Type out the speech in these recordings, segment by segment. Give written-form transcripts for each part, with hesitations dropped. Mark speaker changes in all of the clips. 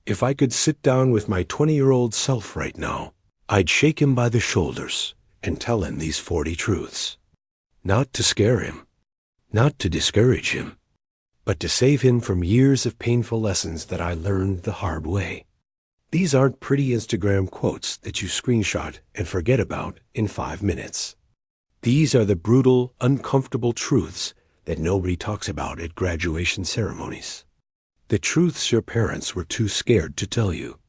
Speaker 1: If I could sit down with my 20-year-old self right now, I'd shake him by the shoulders and tell him these 40 truths. Not to scare him, not to discourage him, but to save him from years of painful lessons that I learned the hard way. These aren't pretty Instagram quotes that you screenshot and forget about in 5 minutes. These are the brutal, uncomfortable truths that nobody talks about at graduation ceremonies. The truths your parents were too scared to tell you.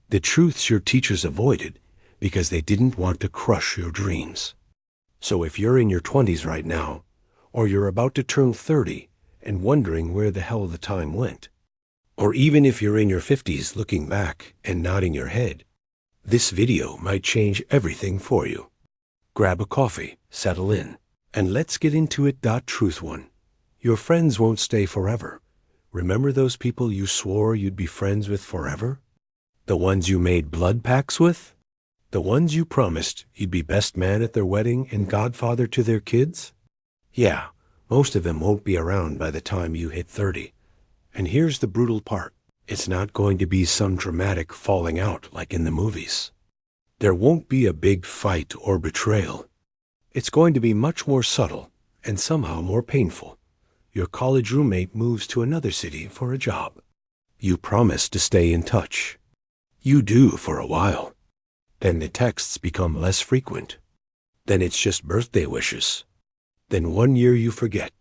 Speaker 1: The truths your teachers avoided because they didn't want to crush your dreams. So if you're in your 20s right now, or you're about to turn 30 and wondering where the hell the time went, or even if you're in your 50s looking back and nodding your head, this video might change everything for you. Grab a coffee, settle in, and let's get into it. Truth 1. Your friends won't stay forever. Remember those people you swore you'd be friends with forever? The ones you made blood pacts with? The ones you promised you'd be best man at their wedding and godfather to their kids? Yeah, most of them won't be around by the time you hit 30. And here's the brutal part. It's not going to be some dramatic falling out like in the movies. There won't be a big fight or betrayal. It's going to be much more subtle and somehow more painful. Your college roommate moves to another city for a job. You promise to stay in touch. You do for a while. Then the texts become less frequent. Then it's just birthday wishes. Then one year you forget,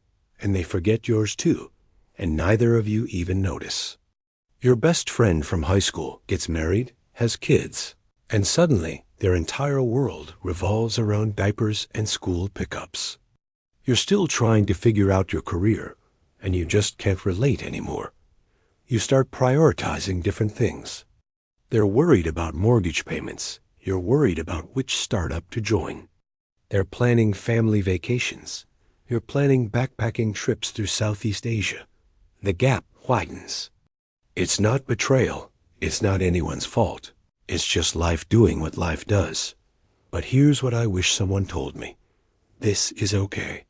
Speaker 1: and they forget yours too, and neither of you even notice. Your best friend from high school gets married, has kids, and suddenly their entire world revolves around diapers and school pickups. You're still trying to figure out your career, and you just can't relate anymore. You start prioritizing different things. They're worried about mortgage payments. You're worried about which startup to join. They're planning family vacations. You're planning backpacking trips through Southeast Asia. The gap widens. It's not betrayal. It's not anyone's fault. It's just life doing what life does. But here's what I wish someone told me. This is okay.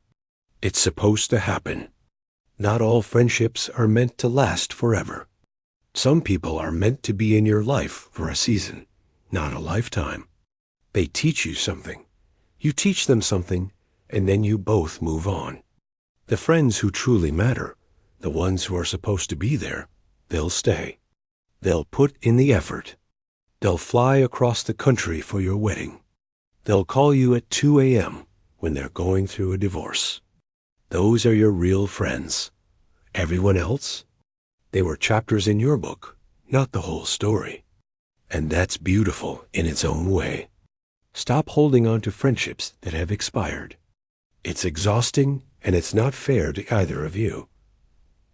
Speaker 1: It's supposed to happen. Not all friendships are meant to last forever. Some people are meant to be in your life for a season, not a lifetime. They teach you something. You teach them something, and then you both move on. The friends who truly matter, the ones who are supposed to be there, they'll stay. They'll put in the effort. They'll fly across the country for your wedding. They'll call you at 2 a.m. when they're going through a divorce. Those are your real friends. Everyone else? They were chapters in your book, not the whole story. And that's beautiful in its own way. Stop holding on to friendships that have expired. It's exhausting, and it's not fair to either of you.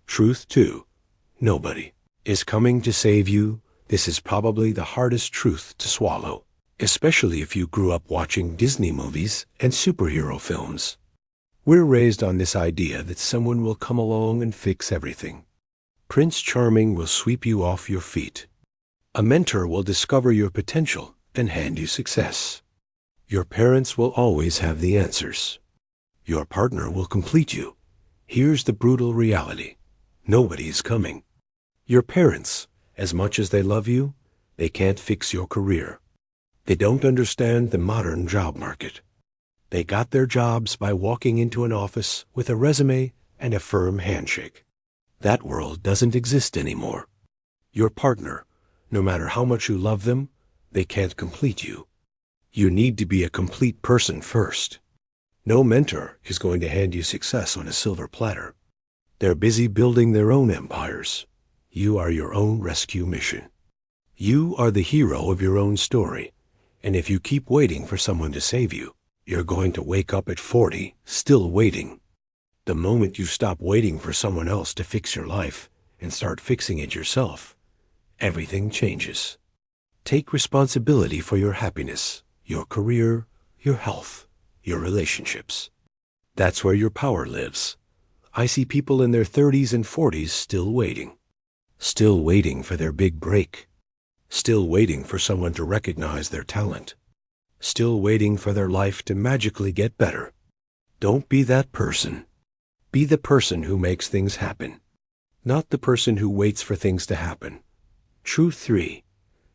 Speaker 1: Truth 2. Nobody is coming to save you. This is probably the hardest truth to swallow, especially if you grew up watching Disney movies and superhero films. We're raised on this idea that someone will come along and fix everything. Prince Charming will sweep you off your feet. A mentor will discover your potential and hand you success. Your parents will always have the answers. Your partner will complete you. Here's the brutal reality. Nobody's coming. Your parents, as much as they love you, they can't fix your career. They don't understand the modern job market. They got their jobs by walking into an office with a resume and a firm handshake. That world doesn't exist anymore. Your partner, no matter how much you love them, they can't complete you. You need to be a complete person first. No mentor is going to hand you success on a silver platter. They're busy building their own empires. You are your own rescue mission. You are the hero of your own story, and if you keep waiting for someone to save you, you're going to wake up at 40, still waiting. The moment you stop waiting for someone else to fix your life and start fixing it yourself, everything changes. Take responsibility for your happiness, your career, your health, your relationships. That's where your power lives. I see people in their 30s and 40s still waiting for their big break, still waiting for someone to recognize their talent, still waiting for their life to magically get better. Don't be that person. Be the person who makes things happen, not the person who waits for things to happen. Truth 3.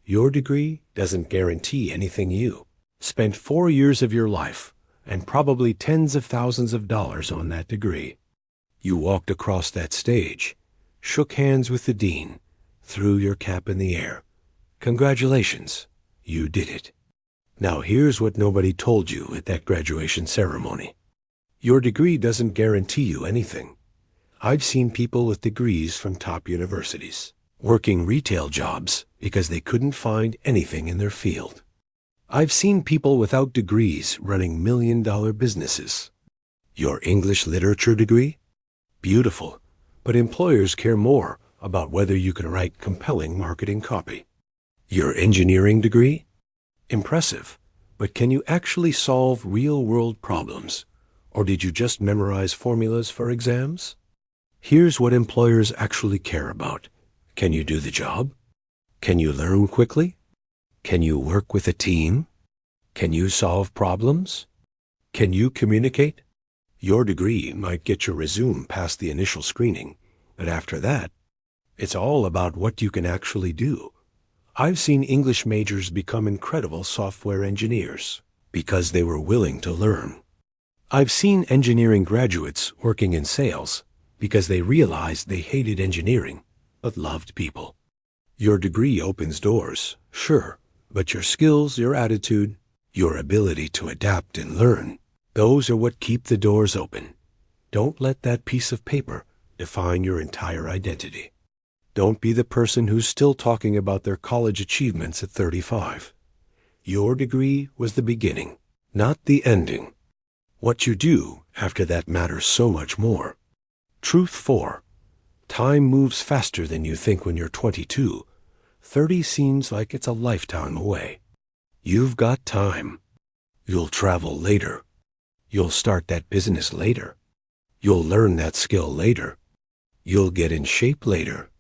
Speaker 1: Your degree doesn't guarantee anything. You spent 4 years of your life and probably tens of thousands of dollars on that degree. You walked across that stage, shook hands with the dean, threw your cap in the air. Congratulations, you did it. Now here's what nobody told you at that graduation ceremony. Your degree doesn't guarantee you anything. I've seen people with degrees from top universities working retail jobs because they couldn't find anything in their field. I've seen people without degrees running million-dollar businesses. Your English literature degree? Beautiful, but employers care more about whether you can write compelling marketing copy. Your engineering degree? Impressive, but can you actually solve real-world problems? Or did you just memorize formulas for exams? Here's what employers actually care about. Can you do the job? Can you learn quickly? Can you work with a team? Can you solve problems? Can you communicate? Your degree might get your resume past the initial screening, but after that, it's all about what you can actually do. I've seen English majors become incredible software engineers because they were willing to learn. I've seen engineering graduates working in sales because they realized they hated engineering but loved people. Your degree opens doors, sure, but your skills, your attitude, your ability to adapt and learn, those are what keep the doors open. Don't let that piece of paper define your entire identity. Don't be the person who's still talking about their college achievements at 35. Your degree was the beginning, not the ending. What you do after that matters so much more. Truth 4. Time moves faster than you think when you're 22. 30 seems like it's a lifetime away. You've got time. You'll travel later. You'll start that business later. You'll learn that skill later. You'll get in shape later.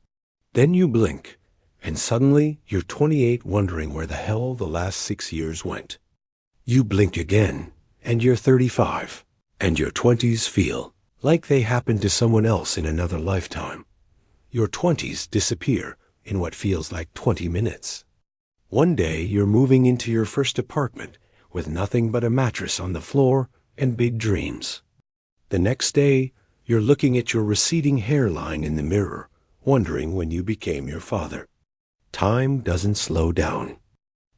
Speaker 1: Then you blink, and suddenly you're 28 wondering where the hell the last 6 years went. You blink again, and you're 35, and your 20s feel like they happened to someone else in another lifetime. Your 20s disappear in what feels like 20 minutes. One day you're moving into your first apartment with nothing but a mattress on the floor and big dreams. The next day, you're looking at your receding hairline in the mirror, wondering when you became your father. Time doesn't slow down.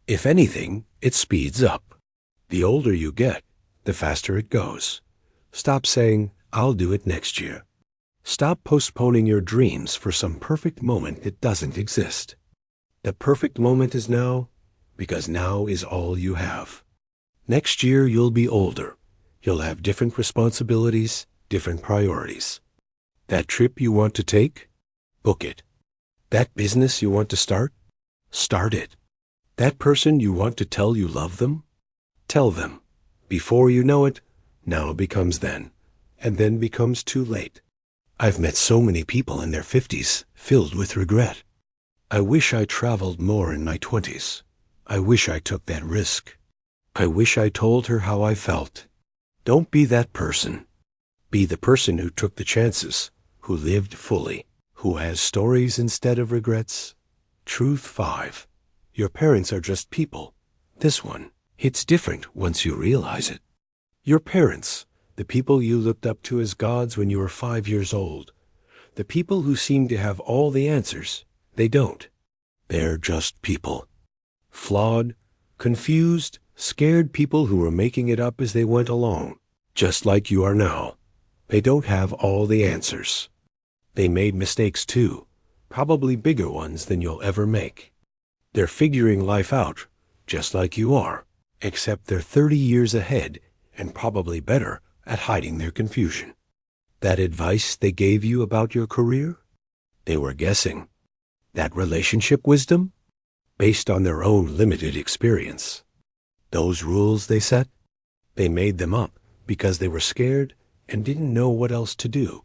Speaker 1: If anything, it speeds up. The older you get, the faster it goes. Stop saying, "I'll do it next year." Stop postponing your dreams for some perfect moment that doesn't exist. The perfect moment is now, because now is all you have. Next year you'll be older. You'll have different responsibilities, different priorities. That trip you want to take? Book it. That business you want to start? Start it. That person you want to tell you love them? Tell them. Before you know it, now becomes then, and then becomes too late. I've met so many people in their 50s filled with regret. I wish I traveled more in my 20s. I wish I took that risk. I wish I told her how I felt. Don't be that person. Be the person who took the chances, who lived fully, who has stories instead of regrets. Truth 5. Your parents are just people. This one hits different once you realize it. Your parents, the people you looked up to as gods when you were 5 years old, the people who seem to have all the answers, they don't. They're just people. Flawed, confused, scared people who were making it up as they went along, just like you are now. They don't have all the answers. They made mistakes too, probably bigger ones than you'll ever make. They're figuring life out, just like you are, except they're 30 years ahead and probably better at hiding their confusion. That advice they gave you about your career? They were guessing. That relationship wisdom? Based on their own limited experience. Those rules they set? They made them up because they were scared and didn't know what else to do.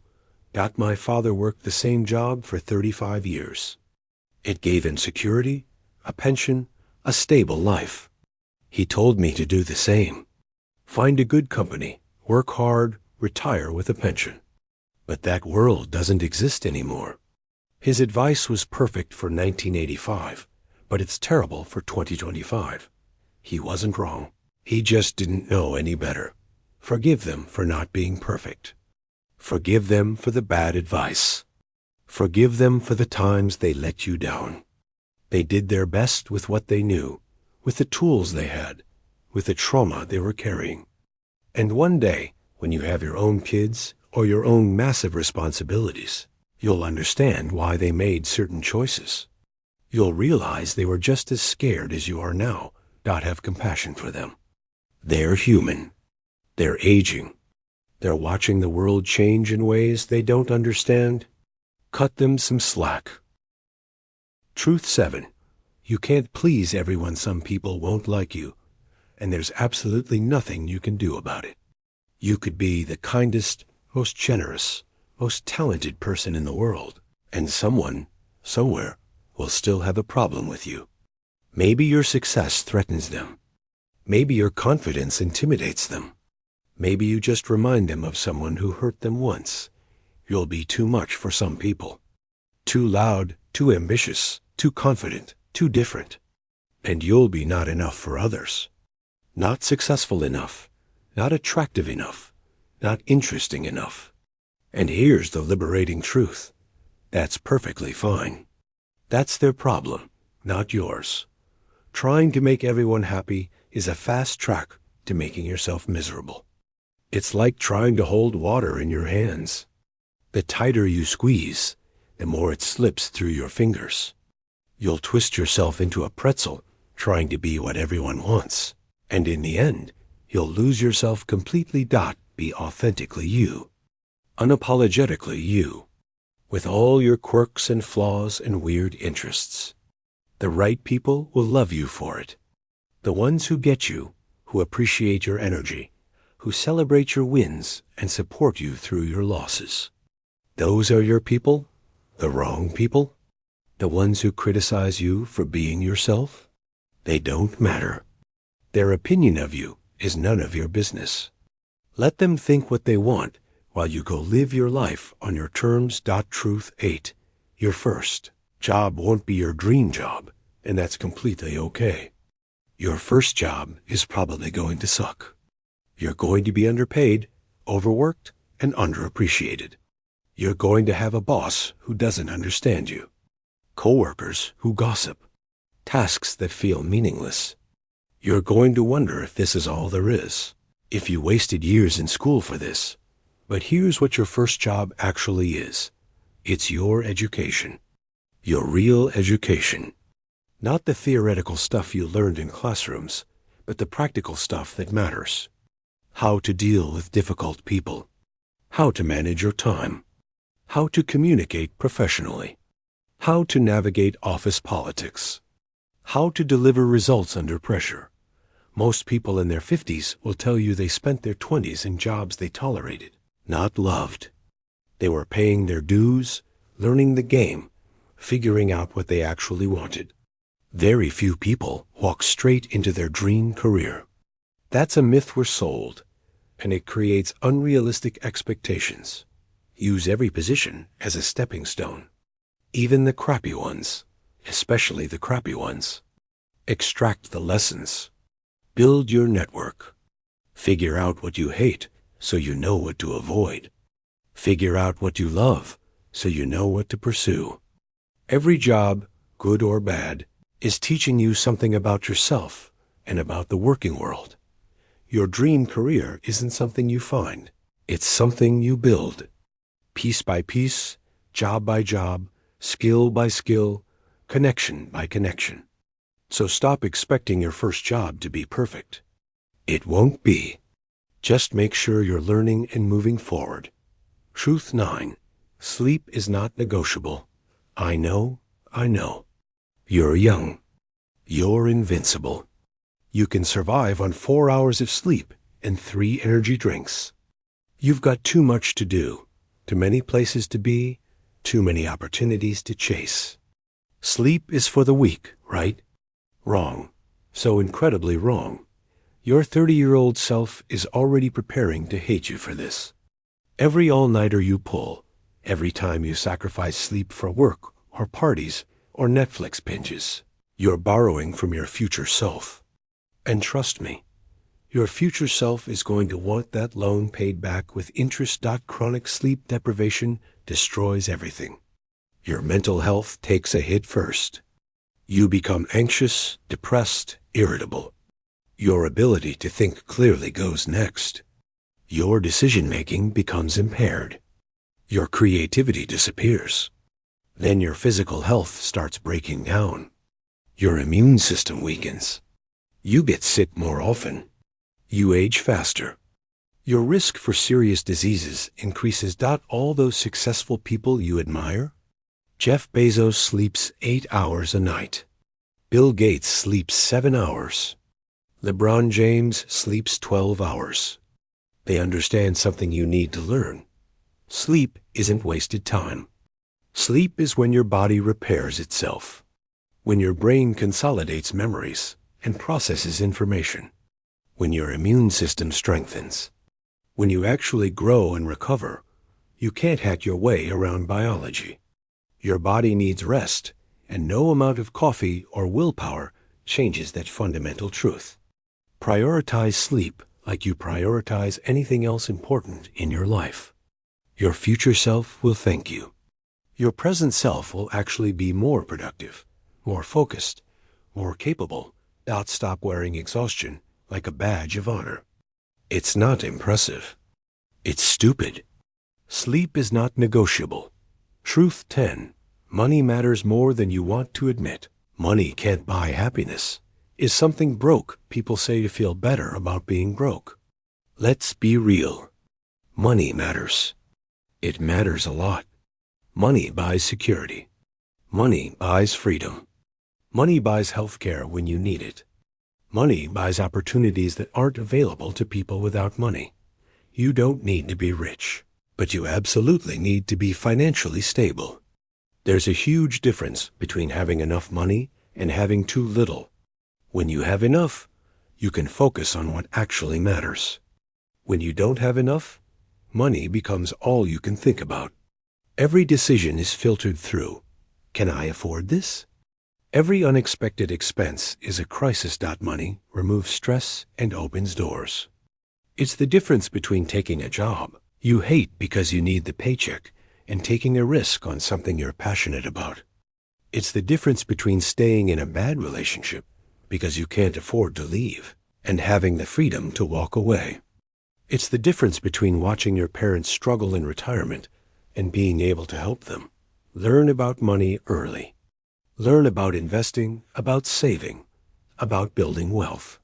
Speaker 1: Got my father worked the same job for 35 years. It gave him security, a pension, a stable life. He told me to do the same. Find a good company, work hard, retire with a pension. But that world doesn't exist anymore. His advice was perfect for 1985, but it's terrible for 2025. He wasn't wrong. He just didn't know any better. Forgive them for not being perfect. Forgive them for the bad advice. Forgive them for the times they let you down. They did their best with what they knew, with the tools they had, with the trauma they were carrying. And one day, when you have your own kids or your own massive responsibilities, you'll understand why they made certain choices. You'll realize they were just as scared as you are now, not have compassion for them. They're human. They're aging. They're watching the world change in ways they don't understand. Cut them some slack. Truth 7. You can't please everyone. Some people won't like you, and there's absolutely nothing you can do about it. You could be the kindest, most generous, most talented person in the world, and someone, somewhere, will still have a problem with you. Maybe your success threatens them. Maybe your confidence intimidates them. Maybe you just remind them of someone who hurt them once. You'll be too much for some people. Too loud, too ambitious, too confident, too different. And you'll be not enough for others. Not successful enough. Not attractive enough. Not interesting enough. And here's the liberating truth. That's perfectly fine. That's their problem, not yours. Trying to make everyone happy is a fast track to making yourself miserable. It's like trying to hold water in your hands. The tighter you squeeze, the more it slips through your fingers. You'll twist yourself into a pretzel trying to be what everyone wants. And in the end, you'll lose yourself completely. Be authentically you. Unapologetically you. With all your quirks and flaws and weird interests. The right people will love you for it. The ones who get you, who appreciate your energy, who celebrate your wins and support you through your losses. Those are your people? The wrong people? The ones who criticize you for being yourself? They don't matter. Their opinion of you is none of your business. Let them think what they want while you go live your life on your terms. Truth 8. Your first job won't be your dream job, and that's completely okay. Your first job is probably going to suck. You're going to be underpaid, overworked, and underappreciated. You're going to have a boss who doesn't understand you, coworkers who gossip, tasks that feel meaningless. You're going to wonder if this is all there is, if you wasted years in school for this. But here's what your first job actually is. It's your education. Your real education. Not the theoretical stuff you learned in classrooms, but the practical stuff that matters. How to deal with difficult people. How to manage your time. How to communicate professionally. How to navigate office politics. How to deliver results under pressure. Most people in their 50s will tell you they spent their 20s in jobs they tolerated, not loved. They were paying their dues, learning the game, figuring out what they actually wanted. Very few people walk straight into their dream career. That's a myth we're sold, and it creates unrealistic expectations. Use every position as a stepping stone. Even the crappy ones, especially the crappy ones. Extract the lessons. Build your network. Figure out what you hate so you know what to avoid. Figure out what you love so you know what to pursue. Every job, good or bad, is teaching you something about yourself and about the working world. Your dream career isn't something you find. It's something you build. Piece by piece, job by job, skill by skill, connection by connection. So stop expecting your first job to be perfect. It won't be. Just make sure you're learning and moving forward. Truth 9. Sleep is not negotiable. I know. You're young. You're invincible. You can survive on 4 hours of sleep and 3 energy drinks. You've got too much to do, too many places to be, too many opportunities to chase. Sleep is for the weak, right? Wrong. So incredibly wrong. Your 30-year-old self is already preparing to hate you for this. Every all-nighter you pull, every time you sacrifice sleep for work or parties, or Netflix binges. You're borrowing from your future self. And trust me, your future self is going to want that loan paid back with interest. Chronic sleep deprivation destroys everything. Your mental health takes a hit first. You become anxious, depressed, irritable. Your ability to think clearly goes next. Your decision-making becomes impaired. Your creativity disappears. Then your physical health starts breaking down. Your immune system weakens. You get sick more often. You age faster. Your risk for serious diseases increases. All those successful people you admire? Jeff Bezos sleeps 8 hours a night. Bill Gates sleeps 7 hours. LeBron James sleeps 12 hours. They understand something you need to learn. Sleep isn't wasted time. Sleep is when your body repairs itself, when your brain consolidates memories and processes information, when your immune system strengthens, when you actually grow and recover. You can't hack your way around biology. Your body needs rest, and no amount of coffee or willpower changes that fundamental truth. Prioritize sleep like you prioritize anything else important in your life. Your future self will thank you. Your present self will actually be more productive, more focused, more capable. Stop wearing exhaustion like a badge of honor. It's not impressive. It's stupid. Sleep is not negotiable. Truth 10. Money matters more than you want to admit. Money can't buy happiness. Is something broke people say to feel better about being broke? Let's be real. Money matters. It matters a lot. Money buys security. Money buys freedom. Money buys health care when you need it. Money buys opportunities that aren't available to people without money. You don't need to be rich, but you absolutely need to be financially stable. There's a huge difference between having enough money and having too little. When you have enough, you can focus on what actually matters. When you don't have enough, money becomes all you can think about. Every decision is filtered through, can I afford this? Every unexpected expense is a crisis. Money removes stress and opens doors. It's the difference between taking a job you hate because you need the paycheck and taking a risk on something you're passionate about. It's the difference between staying in a bad relationship because you can't afford to leave and having the freedom to walk away. It's the difference between watching your parents struggle in retirement and being able to help them. Learn about money early. Learn about investing, about saving, about building wealth.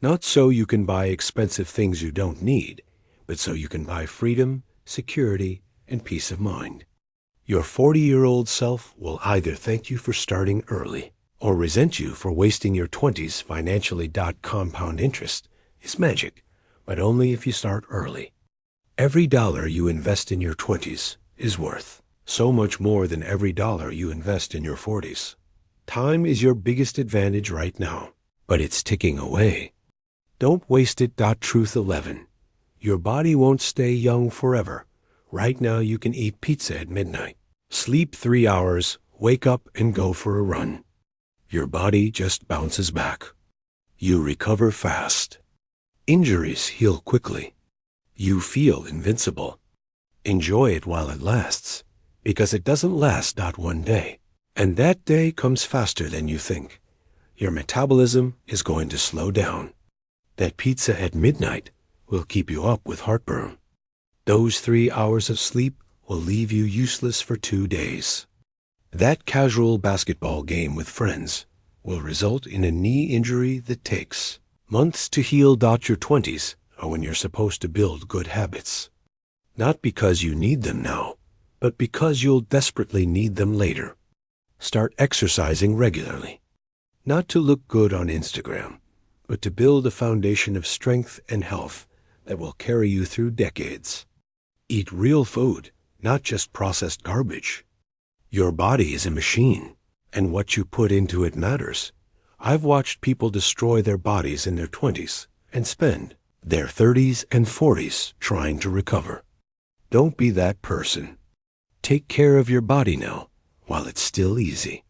Speaker 1: Not so you can buy expensive things you don't need, but so you can buy freedom, security, and peace of mind. Your 40-year-old self will either thank you for starting early or resent you for wasting your 20s financially. Compound interest is magic, but only if you start early. Every dollar you invest in your 20s is worth so much more than every dollar you invest in your 40s. Time is your biggest advantage right now, but it's ticking away. Don't waste it. Truth 11. Your body won't stay young forever. Right now you can eat pizza at midnight, sleep 3 hours, wake up and go for a run. Your body just bounces back. You recover fast. Injuries heal quickly. You feel invincible. Enjoy it while it lasts, because it doesn't last. One day, and that day comes faster than you think. Your metabolism is going to slow down. That pizza at midnight will keep you up with heartburn. Those 3 hours of sleep will leave you useless for 2 days. That casual basketball game with friends will result in a knee injury that takes months to heal. Your 20s are when you're supposed to build good habits. Not because you need them now, but because you'll desperately need them later. Start exercising regularly. Not to look good on Instagram, but to build a foundation of strength and health that will carry you through decades. Eat real food, not just processed garbage. Your body is a machine, and what you put into it matters. I've watched people destroy their bodies in their 20s and spend their 30s and 40s trying to recover. Don't be that person. Take care of your body now, while it's still easy.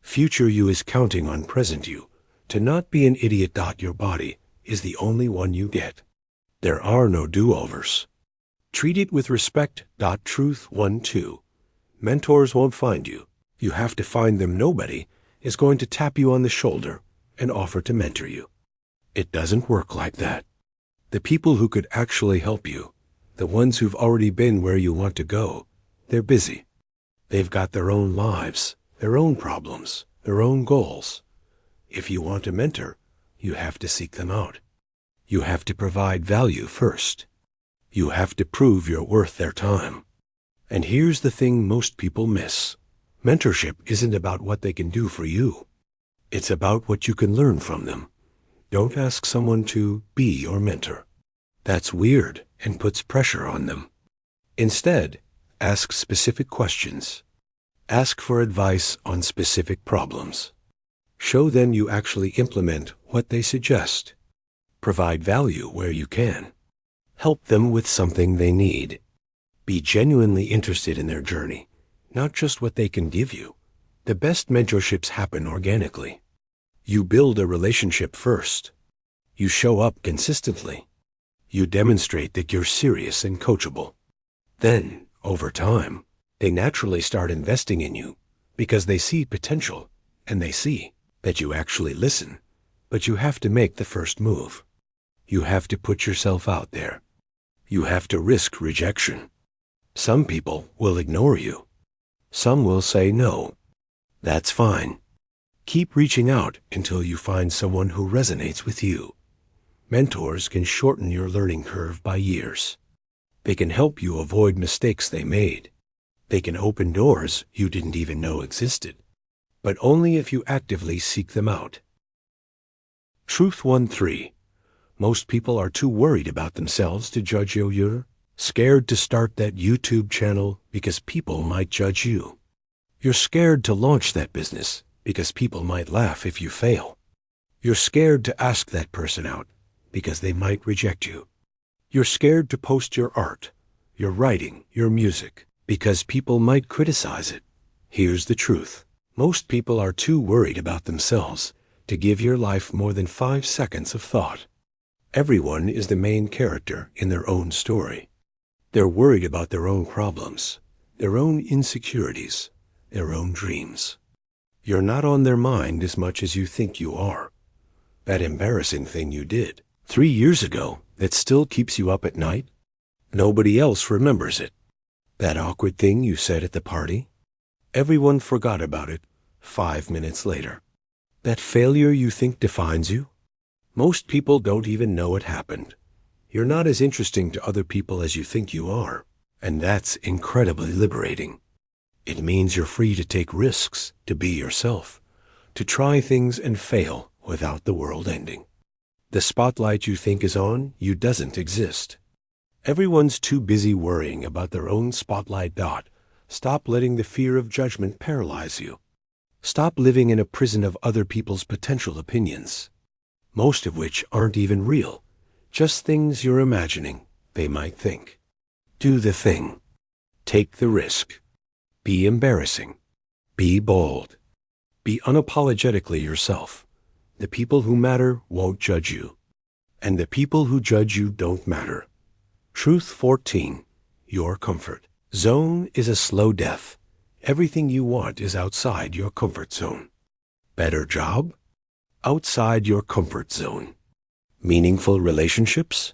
Speaker 1: Future you is counting on present you to not be an idiot. Your body is the only one you get. There are no do-overs. Treat it with respect. Truth 1-2. Mentors won't find you. You have to find them. Nobody is going to tap you on the shoulder and offer to mentor you. It doesn't work like that. The people who could actually help you, the ones who've already been where you want to go, they're busy. They've got their own lives, their own problems, their own goals. If you want a mentor, you have to seek them out. You have to provide value first. You have to prove you're worth their time. And here's the thing most people miss. Mentorship isn't about what they can do for you. It's about what you can learn from them. Don't ask someone to be your mentor. That's weird and puts pressure on them. Instead, ask specific questions. Ask for advice on specific problems. Show them you actually implement what they suggest. Provide value where you can. Help them with something they need. Be genuinely interested in their journey, not just what they can give you. The best mentorships happen organically. You build a relationship first. You show up consistently. You demonstrate that you're serious and coachable. Then, over time, they naturally start investing in you because they see potential and they see that you actually listen. But you have to make the first move. You have to put yourself out there. You have to risk rejection. Some people will ignore you. Some will say no. That's fine. Keep reaching out until you find someone who resonates with you. Mentors can shorten your learning curve by years. They can help you avoid mistakes they made. They can open doors you didn't even know existed, but only if you actively seek them out. Truth 1-3. Most people are too worried about themselves to judge you. You're scared to start that YouTube channel because people might judge you. You're scared to launch that business because people might laugh if you fail. You're scared to ask that person out because they might reject you. You're scared to post your art, your writing, your music, because people might criticize it. Here's the truth. Most people are too worried about themselves to give your life more than 5 seconds of thought. Everyone is the main character in their own story. They're worried about their own problems, their own insecurities, their own dreams. You're not on their mind as much as you think you are. That embarrassing thing you did 3 years ago that still keeps you up at night, nobody else remembers it. That awkward thing you said at the party, everyone forgot about it 5 minutes later. That failure you think defines you, most people don't even know it happened. You're not as interesting to other people as you think you are, and that's incredibly liberating. It means you're free to take risks, to be yourself, to try things and fail without the world ending. The spotlight you think is on you doesn't exist. Everyone's too busy worrying about their own spotlight. Stop letting the fear of judgment paralyze you. Stop living in a prison of other people's potential opinions, most of which aren't even real, just things you're imagining they might think. Do the thing. Take the risk. Be embarrassing. Be bold. Be unapologetically yourself. The people who matter won't judge you, and the people who judge you don't matter. Truth 14. Your comfort zone is a slow death. Everything you want is outside your comfort zone. Better job? Outside your comfort zone. Meaningful relationships?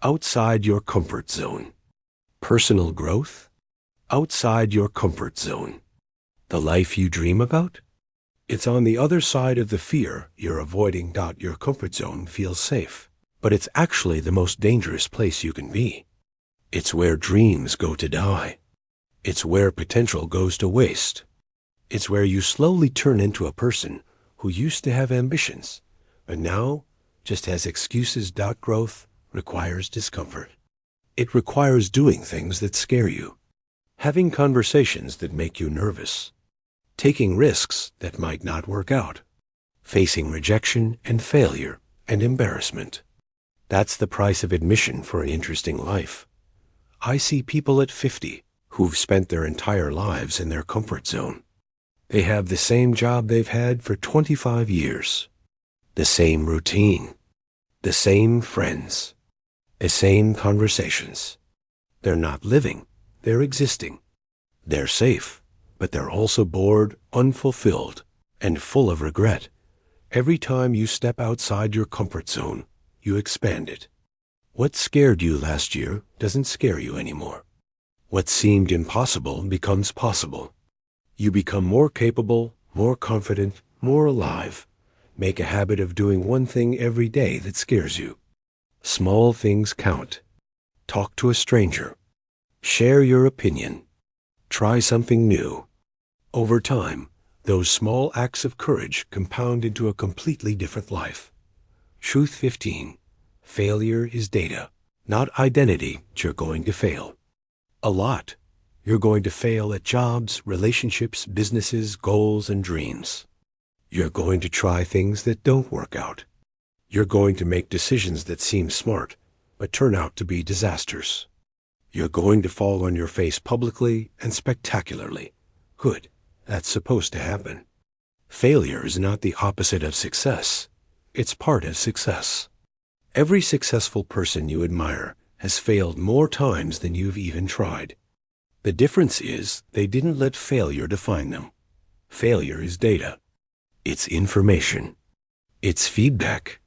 Speaker 1: Outside your comfort zone. Personal growth? Outside your comfort zone. The life you dream about? It's on the other side of the fear you're avoiding. Your comfort zone feels safe, but it's actually the most dangerous place you can be. It's where dreams go to die. It's where potential goes to waste. It's where you slowly turn into a person who used to have ambitions, but now just has excuses. Growth requires discomfort. It requires doing things that scare you, having conversations that make you nervous, taking risks that might not work out, facing rejection and failure and embarrassment. That's the price of admission for an interesting life. I see people at 50 who've spent their entire lives in their comfort zone. They have the same job they've had for 25 years. The same routine. The same friends. The same conversations. They're not living. They're existing. They're safe, but they're also bored, unfulfilled, and full of regret. Every time you step outside your comfort zone, you expand it. What scared you last year doesn't scare you anymore. What seemed impossible becomes possible. You become more capable, more confident, more alive. Make a habit of doing one thing every day that scares you. Small things count. Talk to a stranger. Share your opinion. Try something new. Over time, those small acts of courage compound into a completely different life. Truth 15. Failure is data, not identity. You're going to fail. A lot. You're going to fail at jobs, relationships, businesses, goals, and dreams. You're going to try things that don't work out. You're going to make decisions that seem smart, but turn out to be disasters. You're going to fall on your face publicly and spectacularly. Good. That's supposed to happen. Failure is not the opposite of success. It's part of success. Every successful person you admire has failed more times than you've even tried. The difference is they didn't let failure define them. Failure is data. It's information. It's feedback.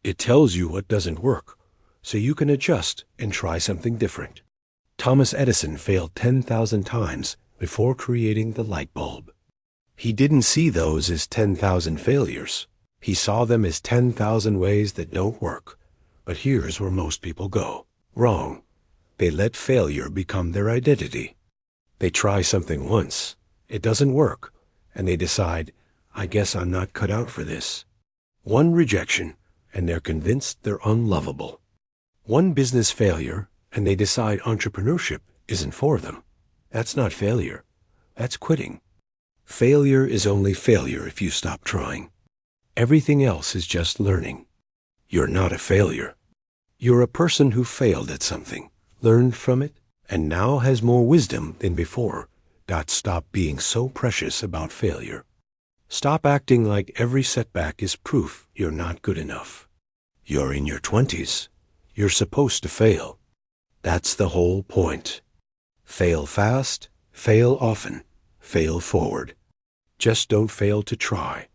Speaker 1: It tells you what doesn't work, so you can adjust and try something different. Thomas Edison failed 10,000 times before creating the light bulb. He didn't see those as 10,000 failures. He saw them as 10,000 ways that don't work. But here's where most people go wrong. They let failure become their identity. They try something once, it doesn't work, and they decide, I guess I'm not cut out for this. One rejection, and they're convinced they're unlovable. One business failure, and they decide entrepreneurship isn't for them. That's not failure. That's quitting. Failure is only failure if you stop trying. Everything else is just learning. You're not a failure. You're a person who failed at something, learned from it, and now has more wisdom than before. Stop being so precious about failure. Stop acting like every setback is proof you're not good enough. You're in your 20s. You're supposed to fail. That's the whole point. Fail fast, fail often, fail forward. Just don't fail to try.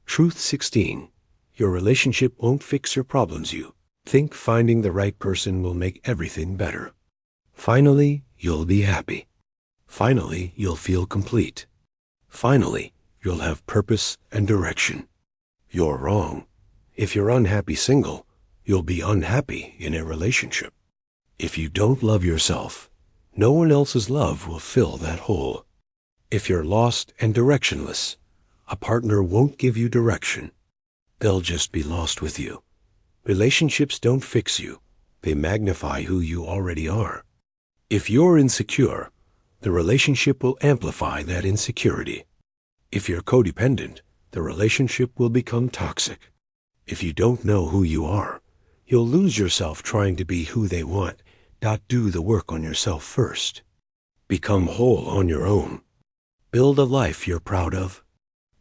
Speaker 1: Truth 16. Your relationship won't fix your problems. You think finding the right person will make everything better. Finally, you'll be happy. Finally, you'll feel complete. Finally, you'll have purpose and direction. You're wrong. If you're unhappy single, you'll be unhappy in a relationship. If you don't love yourself, no one else's love will fill that hole. If you're lost and directionless, a partner won't give you direction. They'll just be lost with you. Relationships don't fix you. They magnify who you already are. If you're insecure, the relationship will amplify that insecurity. If you're codependent, the relationship will become toxic. If you don't know who you are, you'll lose yourself trying to be who they want. Do the work on yourself first. Become whole on your own. Build a life you're proud of.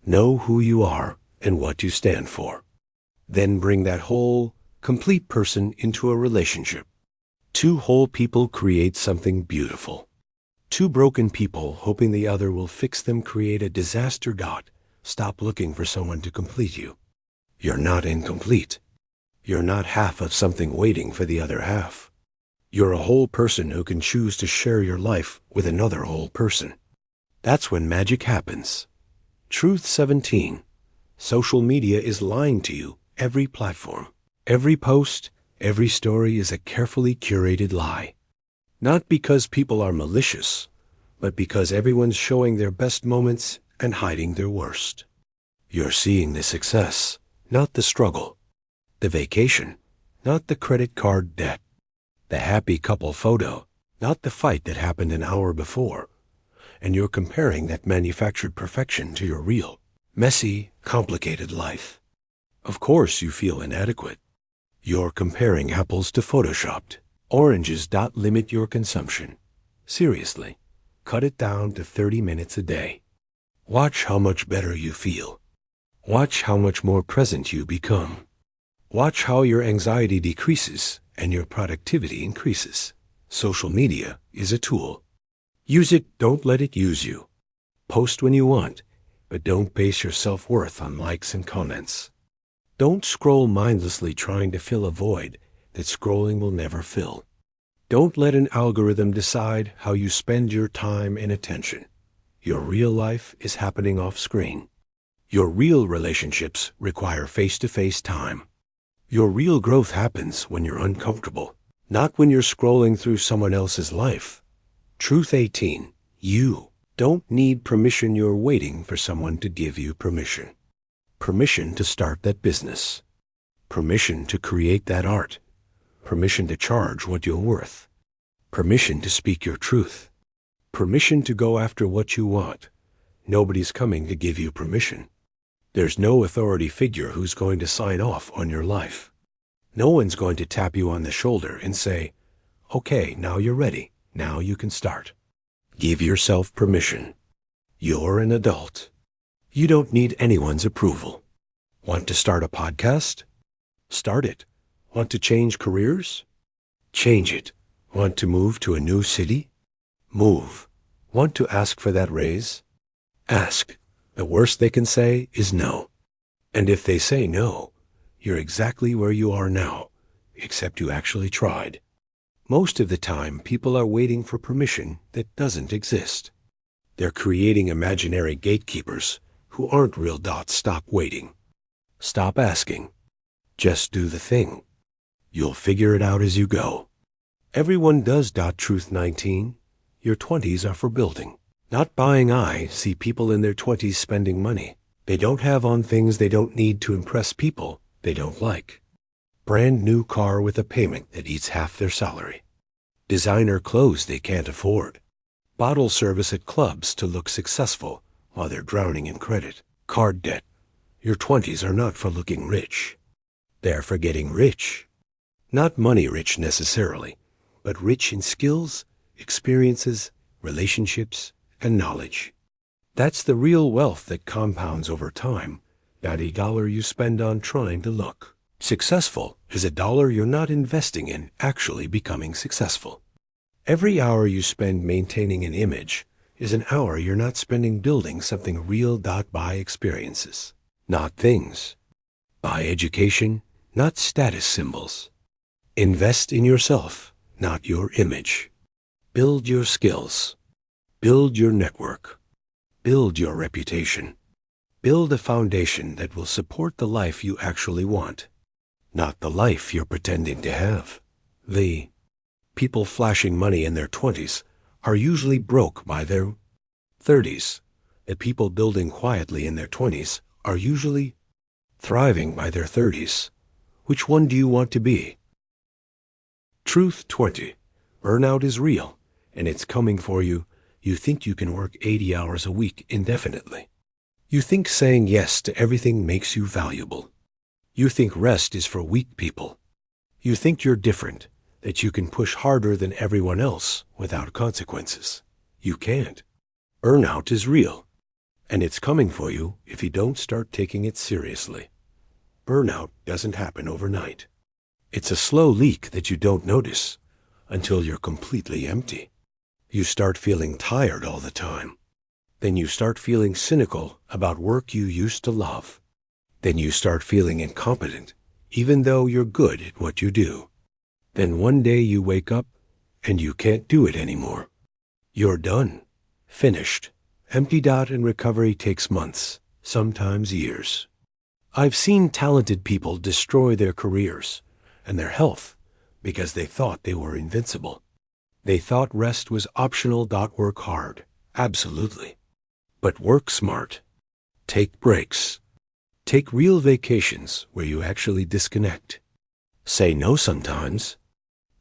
Speaker 1: Know who you are and what you stand for. Then bring that whole, complete person into a relationship. Two whole people create something beautiful. Two broken people hoping the other will fix them create a disaster. Stop looking for someone to complete you. You're not incomplete. You're not half of something waiting for the other half. You're a whole person who can choose to share your life with another whole person. That's when magic happens. Truth 17. Social media is lying to you. Every platform, every post, every story is a carefully curated lie. Not because people are malicious, but because everyone's showing their best moments and hiding their worst. You're seeing the success, not the struggle. The vacation, not the credit card debt. The happy couple photo, not the fight that happened an hour before. And you're comparing that manufactured perfection to your real, messy, complicated life. Of course you feel inadequate. You're comparing apples to photoshopped. Oranges. Limit your consumption. Seriously, cut it down to 30 minutes a day. Watch how much better you feel. Watch how much more present you become. Watch how your anxiety decreases and your productivity increases. Social media is a tool. Use it, don't let it use you. Post when you want, but don't base your self-worth on likes and comments. Don't scroll mindlessly trying to fill a void that scrolling will never fill. Don't let an algorithm decide how you spend your time and attention. Your real life is happening off-screen. Your real relationships require face-to-face time. Your real growth happens when you're uncomfortable, not when you're scrolling through someone else's life. Truth 18. You don't need permission. You're waiting for someone to give you permission. Permission to start that business. Permission to create that art. Permission to charge what you're worth. Permission to speak your truth. Permission to go after what you want. Nobody's coming to give you permission. There's no authority figure who's going to sign off on your life. No one's going to tap you on the shoulder and say, "Okay, now you're ready. Now you can start." Give yourself permission. You're an adult. You don't need anyone's approval. Want to start a podcast? Start it. Want to change careers? Change it. Want to move to a new city? Move. Want to ask for that raise? Ask. The worst they can say is no. And if they say no, you're exactly where you are now, except you actually tried. Most of the time, people are waiting for permission that doesn't exist. They're creating imaginary gatekeepers who aren't real. Stop waiting. Stop asking. Just do the thing. You'll figure it out as you go. Everyone does. Truth 19. Your 20s are for building, not buying. I see people in their 20s spending money they don't have on things they don't need to impress people they don't like. Brand new car with a payment that eats half their salary. Designer clothes they can't afford. Bottle service at clubs to look successful while they're drowning in credit. Card debt. Your 20s are not for looking rich. They're for getting rich. Not money rich necessarily, but rich in skills, experiences, relationships, and knowledge. That's the real wealth that compounds over time. That dollar you spend on trying to look successful is a dollar you're not investing in actually becoming successful. Every hour you spend maintaining an image is an hour you're not spending building something real. Buy experiences, not things. Buy education, not status symbols. Invest in yourself, not your image. Build your skills. Build your network. Build your reputation. Build a foundation that will support the life you actually want, not the life you're pretending to have. The people flashing money in their 20s are usually broke by their 30s. The people building quietly in their 20s are usually thriving by their 30s. Which one do you want to be? Truth 20. Burnout is real, and it's coming for you. You think you can work 80 hours a week indefinitely. You think saying yes to everything makes you valuable. You think rest is for weak people. You think you're different, that you can push harder than everyone else without consequences. You can't. Burnout is real, and it's coming for you if you don't start taking it seriously. Burnout doesn't happen overnight. It's a slow leak that you don't notice until you're completely empty. You start feeling tired all the time. Then you start feeling cynical about work you used to love. Then you start feeling incompetent, even though you're good at what you do. Then one day you wake up and you can't do it anymore. You're done. Finished. Empty. And recovery takes months, sometimes years. I've seen talented people destroy their careers and their health because they thought they were invincible. They thought rest was optional. Work hard, absolutely. But work smart. Take breaks. Take real vacations where you actually disconnect. Say no sometimes.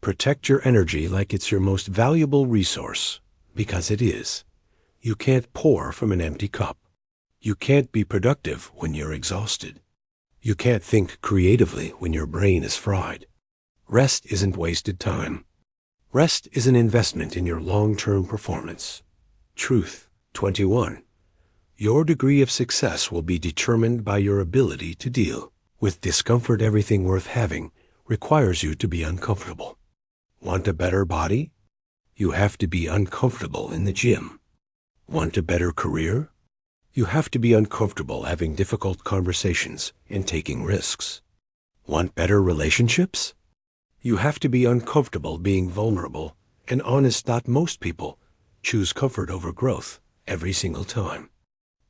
Speaker 1: Protect your energy like it's your most valuable resource, because it is. You can't pour from an empty cup. You can't be productive when you're exhausted. You can't think creatively when your brain is fried. Rest isn't wasted time. Rest is an investment in your long-term performance. Truth 21. Your degree of success will be determined by your ability to deal with discomfort. Everything worth having requires you to be uncomfortable. Want a better body? You have to be uncomfortable in the gym. Want a better career? You have to be uncomfortable having difficult conversations and taking risks. Want better relationships? You have to be uncomfortable being vulnerable and honest. Most people choose comfort over growth every single time.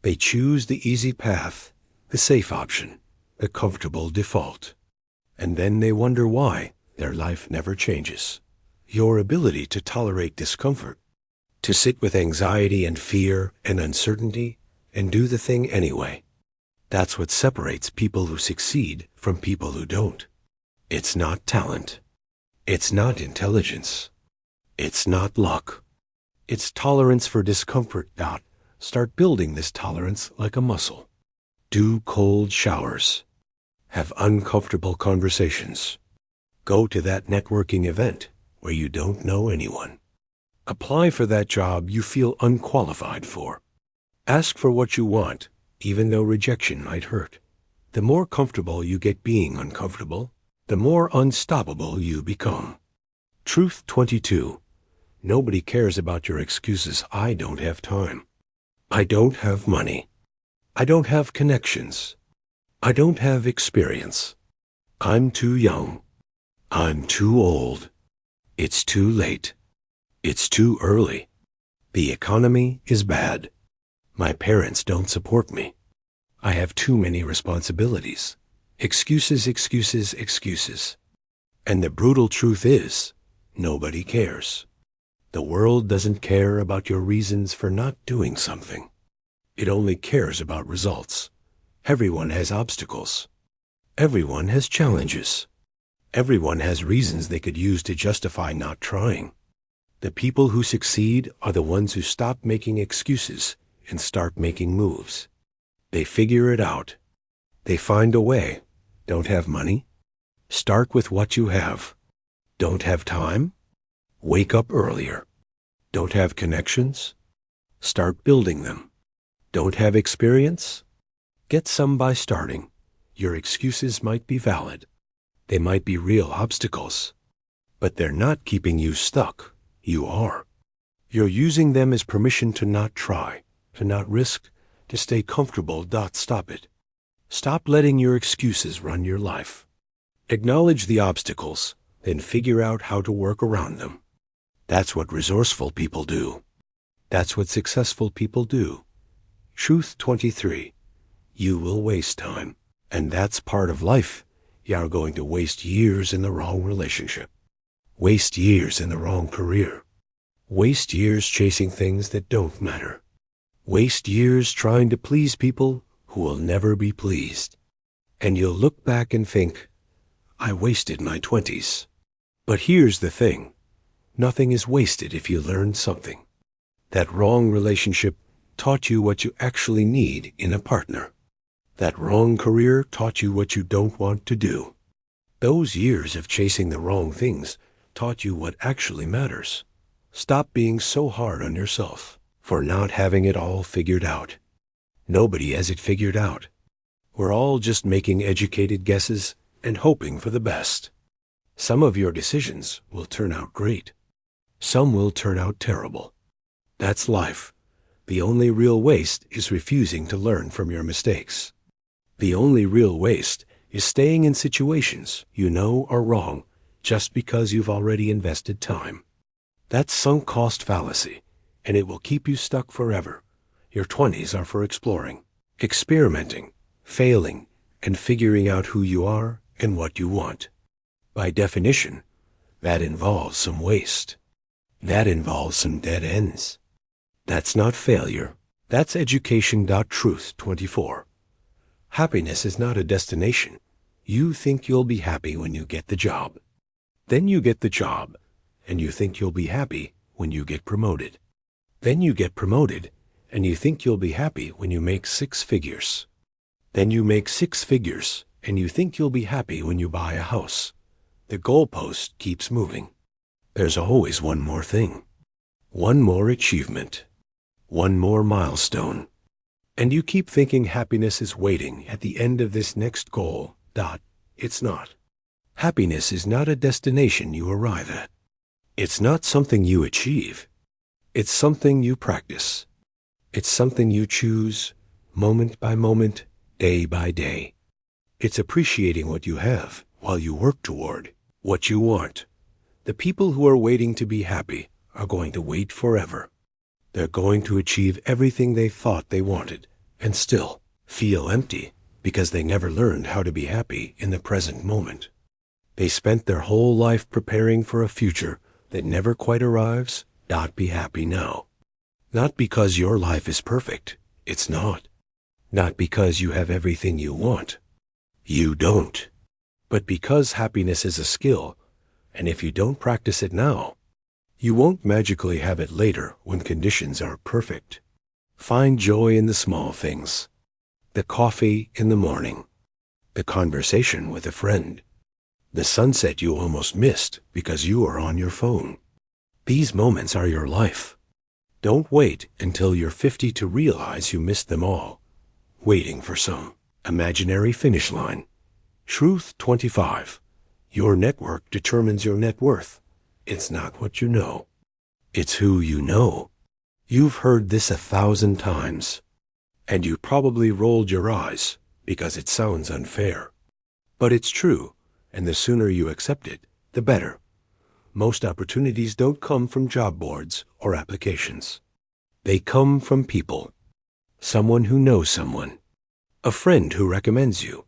Speaker 1: They choose the easy path, the safe option, the comfortable default. And then they wonder why their life never changes. Your ability to tolerate discomfort, to sit with anxiety and fear and uncertainty and do the thing anyway. That's what separates people who succeed from people who don't. It's not talent. It's not intelligence. It's not luck. It's tolerance for discomfort. Start building this tolerance like a muscle. Do cold showers. Have uncomfortable conversations. Go to that networking event where you don't know anyone. Apply for that job you feel unqualified for. Ask for what you want, even though rejection might hurt. The more comfortable you get being uncomfortable, the more unstoppable you become. Truth 22. Nobody cares about your excuses. I don't have time. I don't have money. I don't have connections. I don't have experience. I'm too young. I'm too old. It's too late. It's too early. The economy is bad. My parents don't support me. I have too many responsibilities. Excuses, excuses, excuses. And the brutal truth is, nobody cares. The world doesn't care about your reasons for not doing something. It only cares about results. Everyone has obstacles. Everyone has challenges. Everyone has reasons they could use to justify not trying. The people who succeed are the ones who stop making excuses and start making moves. They figure it out. They find a way. Don't have money? Start with what you have. Don't have time? Wake up earlier. Don't have connections? Start building them. Don't have experience? Get some by starting. Your excuses might be valid. They might be real obstacles. But they're not keeping you stuck. You are. You're using them as permission to not try, to not risk, to stay comfortable. Stop it. Stop letting your excuses run your life. Acknowledge the obstacles, then figure out how to work around them. That's what resourceful people do. That's what successful people do. Truth 23. You will waste time, and that's part of life. You're going to waste years in the wrong relationship. Waste years in the wrong career. Waste years chasing things that don't matter. Waste years trying to please people who will never be pleased. And you'll look back and think, I wasted my 20s. But here's the thing. Nothing is wasted if you learn something. That wrong relationship taught you what you actually need in a partner. That wrong career taught you what you don't want to do. Those years of chasing the wrong things taught you what actually matters. Stop being so hard on yourself for not having it all figured out. Nobody has it figured out. We're all just making educated guesses and hoping for the best. Some of your decisions will turn out great. Some will turn out terrible. That's life. The only real waste is refusing to learn from your mistakes. The only real waste is staying in situations you know are wrong just because you've already invested time. That's sunk cost fallacy, and it will keep you stuck forever. Your 20s are for exploring, experimenting, failing, and figuring out who you are and what you want. By definition, that involves some waste. That involves some dead ends. That's not failure. That's education. Truth 24. Happiness is not a destination. You think you'll be happy when you get the job. Then you get the job, and you think you'll be happy when you get promoted. Then you get promoted, and you think you'll be happy when you make 6 figures. Then you make 6 figures, and you think you'll be happy when you buy a house. The goalpost keeps moving. There's always one more thing. One more achievement. One more milestone. And you keep thinking happiness is waiting at the end of this next goal. It's not. Happiness is not a destination you arrive at. It's not something you achieve. It's something you practice. It's something you choose, moment by moment, day by day. It's appreciating what you have while you work toward what you want. The people who are waiting to be happy are going to wait forever. They're going to achieve everything they thought they wanted and still feel empty because they never learned how to be happy in the present moment. They spent their whole life preparing for a future that never quite arrives. Be happy now. Not because your life is perfect. It's not. Not because you have everything you want. You don't. But because happiness is a skill, and if you don't practice it now, you won't magically have it later when conditions are perfect. Find joy in the small things. The coffee in the morning. The conversation with a friend. The sunset you almost missed because you are on your phone. These moments are your life. Don't wait until you're 50 to realize you missed them all, waiting for some imaginary finish line. Truth 25. Your network determines your net worth. It's not what you know. It's who you know. You've heard this 1,000 times, and you probably rolled your eyes because it sounds unfair. But it's true, and the sooner you accept it, the better. Most opportunities don't come from job boards or applications. They come from people. Someone who knows someone. A friend who recommends you.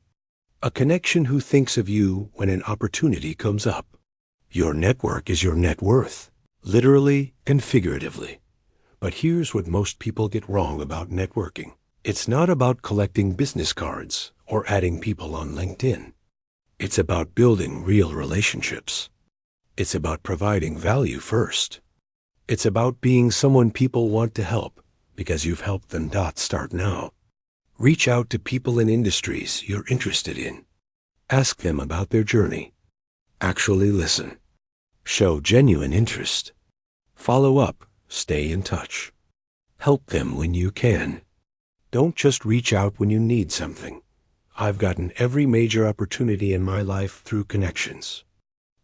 Speaker 1: A connection who thinks of you when an opportunity comes up. Your network is your net worth, literally and figuratively. But here's what most people get wrong about networking. It's not about collecting business cards or adding people on LinkedIn. It's about building real relationships. It's about providing value first. It's about being someone people want to help because you've helped them. Start now. Reach out to people in industries you're interested in. Ask them about their journey. Actually listen. Show genuine interest. Follow up. Stay in touch. Help them when you can. Don't just reach out when you need something. I've gotten every major opportunity in my life through connections.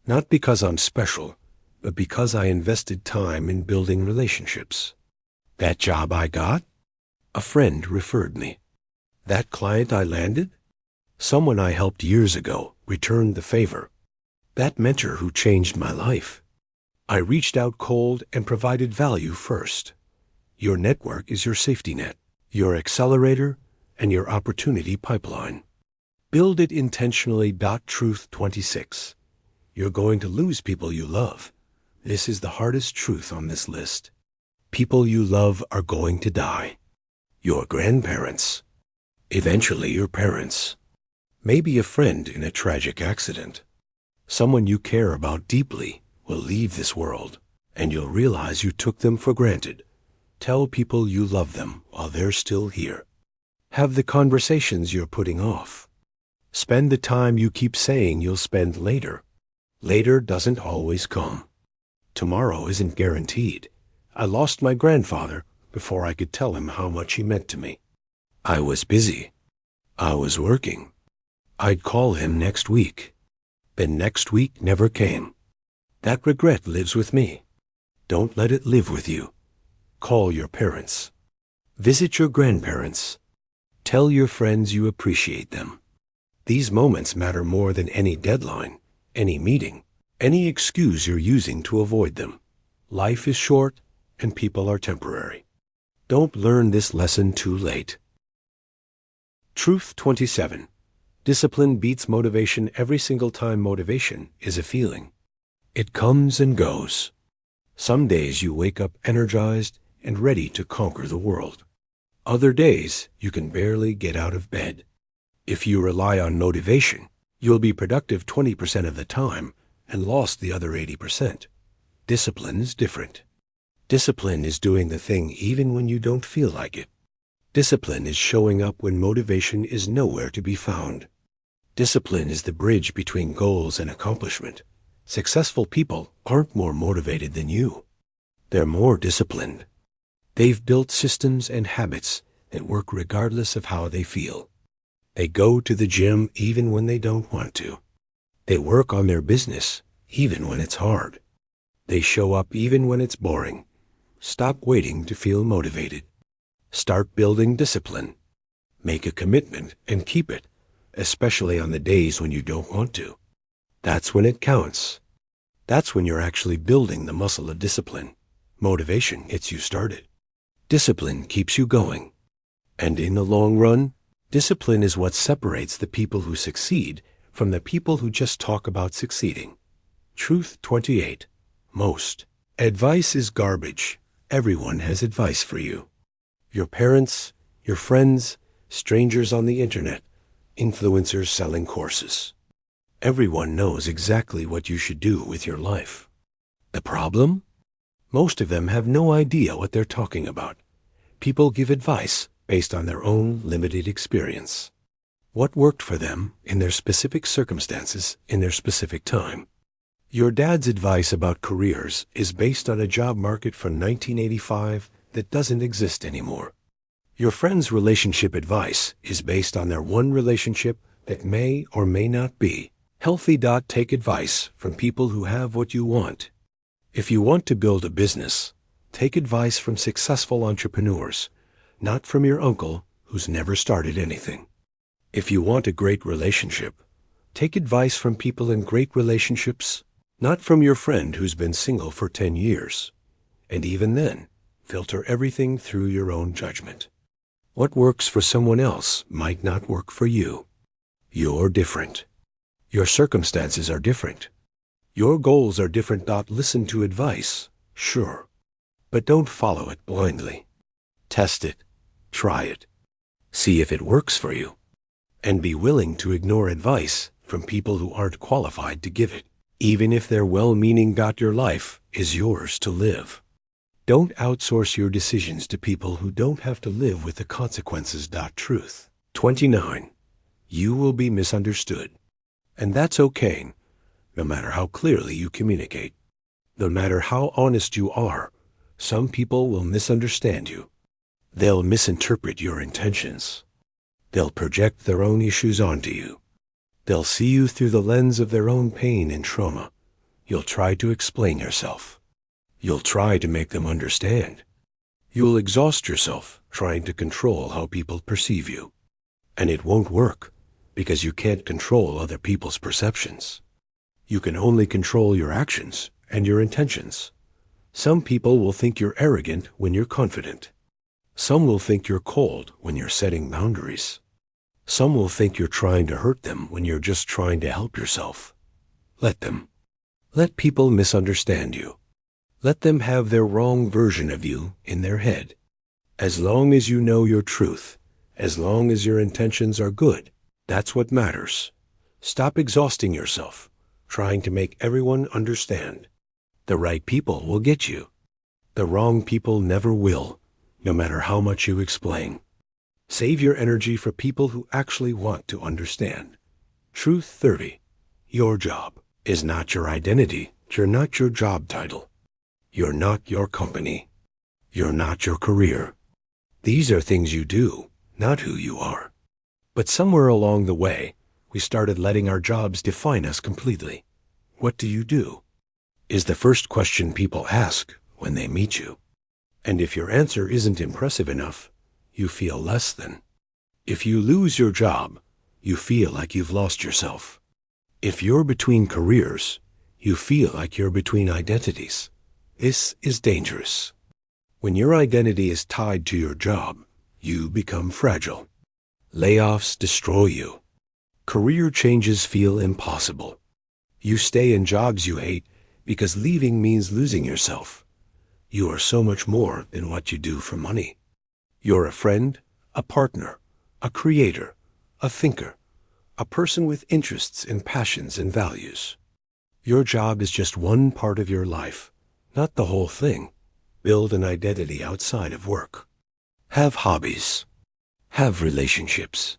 Speaker 1: Not because I'm special, but because I invested time in building relationships. That job I got? A friend referred me. That client I landed? Someone I helped years ago returned the favor. That mentor who changed my life. I reached out cold and provided value first. Your network is your safety net, your accelerator, and your opportunity pipeline. Build it intentionally. Truth 26. You're going to lose people you love. This is the hardest truth on this list. People you love are going to die. Your grandparents. Eventually your parents. Maybe a friend in a tragic accident. Someone you care about deeply will leave this world, and you'll realize you took them for granted. Tell people you love them while they're still here. Have the conversations you're putting off. Spend the time you keep saying you'll spend later. Later doesn't always come. Tomorrow isn't guaranteed. I lost my grandfather before I could tell him how much he meant to me. I was busy. I was working. I'd call him next week. Then next week never came. That regret lives with me. Don't let it live with you. Call your parents. Visit your grandparents. Tell your friends you appreciate them. These moments matter more than any deadline, any meeting, any excuse you're using to avoid them. Life is short and people are temporary. Don't learn this lesson too late. Truth 27. Discipline beats motivation every single time. Motivation is a feeling. It comes and goes. Some days you wake up energized and ready to conquer the world. Other days you can barely get out of bed. If you rely on motivation, you'll be productive 20% of the time and lost the other 80%. Discipline is different. Discipline is doing the thing even when you don't feel like it. Discipline is showing up when motivation is nowhere to be found. Discipline is the bridge between goals and accomplishment. Successful people aren't more motivated than you. They're more disciplined. They've built systems and habits and work regardless of how they feel. They go to the gym even when they don't want to. They work on their business even when it's hard. They show up even when it's boring. Stop waiting to feel motivated. Start building discipline. Make a commitment and keep it, especially on the days when you don't want to. That's when it counts. That's when you're actually building the muscle of discipline. Motivation gets you started. Discipline keeps you going. And in the long run, discipline is what separates the people who succeed from the people who just talk about succeeding. Truth 28. Most. Advice is garbage. Everyone has advice for you. Your parents, your friends, strangers on the internet, influencers selling courses. Everyone knows exactly what you should do with your life. The problem? Most of them have no idea what they're talking about. People give advice based on their own limited experience. What worked for them in their specific circumstances in their specific time. Your dad's advice about careers is based on a job market from 1985 that doesn't exist anymore. Your friend's relationship advice is based on their one relationship that may or may not be healthy. Take advice from people who have what you want. If you want to build a business, take advice from successful entrepreneurs, not from your uncle who's never started anything. If you want a great relationship, take advice from people in great relationships, not from your friend who's been single for 10 years. And even then, filter everything through your own judgment. What works for someone else might not work for you. You're different. Your circumstances are different. Your goals are different. Listen to advice, sure, but don't follow it blindly. Test it, try it, see if it works for you, and be willing to ignore advice from people who aren't qualified to give it, even if they're well-meaning. Your life is yours to live. Don't outsource your decisions to people who don't have to live with the consequences. Truth 29. You will be misunderstood. And that's okay, no matter how clearly you communicate. No matter how honest you are, some people will misunderstand you. They'll misinterpret your intentions. They'll project their own issues onto you. They'll see you through the lens of their own pain and trauma. You'll try to explain yourself. You'll try to make them understand. You'll exhaust yourself trying to control how people perceive you. And it won't work, because you can't control other people's perceptions. You can only control your actions and your intentions. Some people will think you're arrogant when you're confident. Some will think you're cold when you're setting boundaries. Some will think you're trying to hurt them when you're just trying to help yourself. Let them. Let people misunderstand you. Let them have their wrong version of you in their head. As long as you know your truth, as long as your intentions are good, that's what matters. Stop exhausting yourself, trying to make everyone understand. The right people will get you. The wrong people never will, no matter how much you explain. Save your energy for people who actually want to understand. Truth 30. Your job is not your identity. You're not your job title. You're not your company. You're not your career. These are things you do, not who you are. But somewhere along the way, we started letting our jobs define us completely. What do you do? Is the first question people ask when they meet you. And if your answer isn't impressive enough, you feel less than. If you lose your job, you feel like you've lost yourself. If you're between careers, you feel like you're between identities. This is dangerous. When your identity is tied to your job, you become fragile. Layoffs destroy you. Career changes feel impossible. You stay in jobs you hate because leaving means losing yourself. You are so much more than what you do for money. You're a friend, a partner, a creator, a thinker, a person with interests and passions and values. Your job is just one part of your life, not the whole thing. Build an identity outside of work. Have hobbies. Have relationships.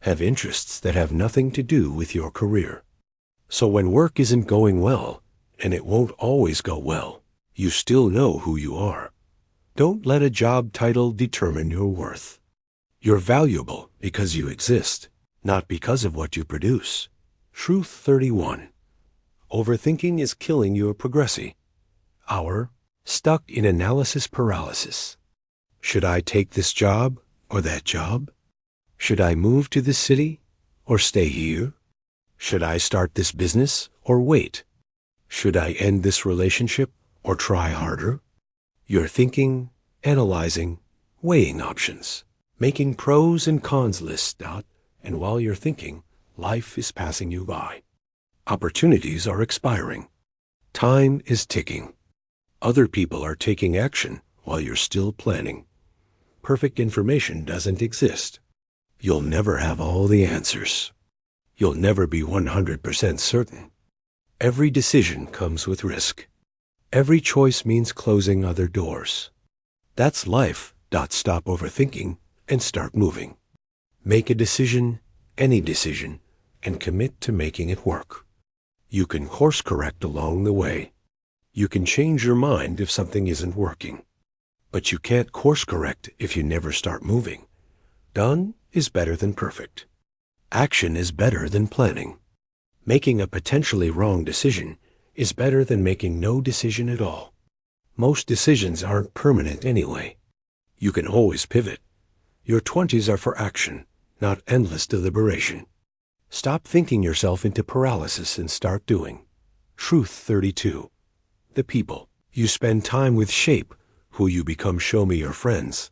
Speaker 1: Have interests that have nothing to do with your career. So when work isn't going well, and it won't always go well, you still know who you are. Don't let a job title determine your worth. You're valuable because you exist, not because of what you produce. Truth 31. Overthinking is killing your progressi. Hour, stuck in analysis paralysis. Should I take this job or that job? Should I move to this city or stay here? Should I start this business or wait? Should I end this relationship or try harder? You're thinking, analyzing, weighing options, making pros and cons lists, and while you're thinking, life is passing you by. Opportunities are expiring. Time is ticking. Other people are taking action while you're still planning. Perfect information doesn't exist. You'll never have all the answers. You'll never be 100% certain. Every decision comes with risk. Every choice means closing other doors. That's life. Stop overthinking and start moving. Make a decision, any decision, and commit to making it work. You can course correct along the way. You can change your mind if something isn't working. But you can't course correct if you never start moving. Done is better than perfect. Action is better than planning. Making a potentially wrong decision is better than making no decision at all. Most decisions aren't permanent anyway. You can always pivot. Your 20s are for action, not endless deliberation. Stop thinking yourself into paralysis and start doing. Truth 32. The people you spend time with shape who you become. Show me your friends.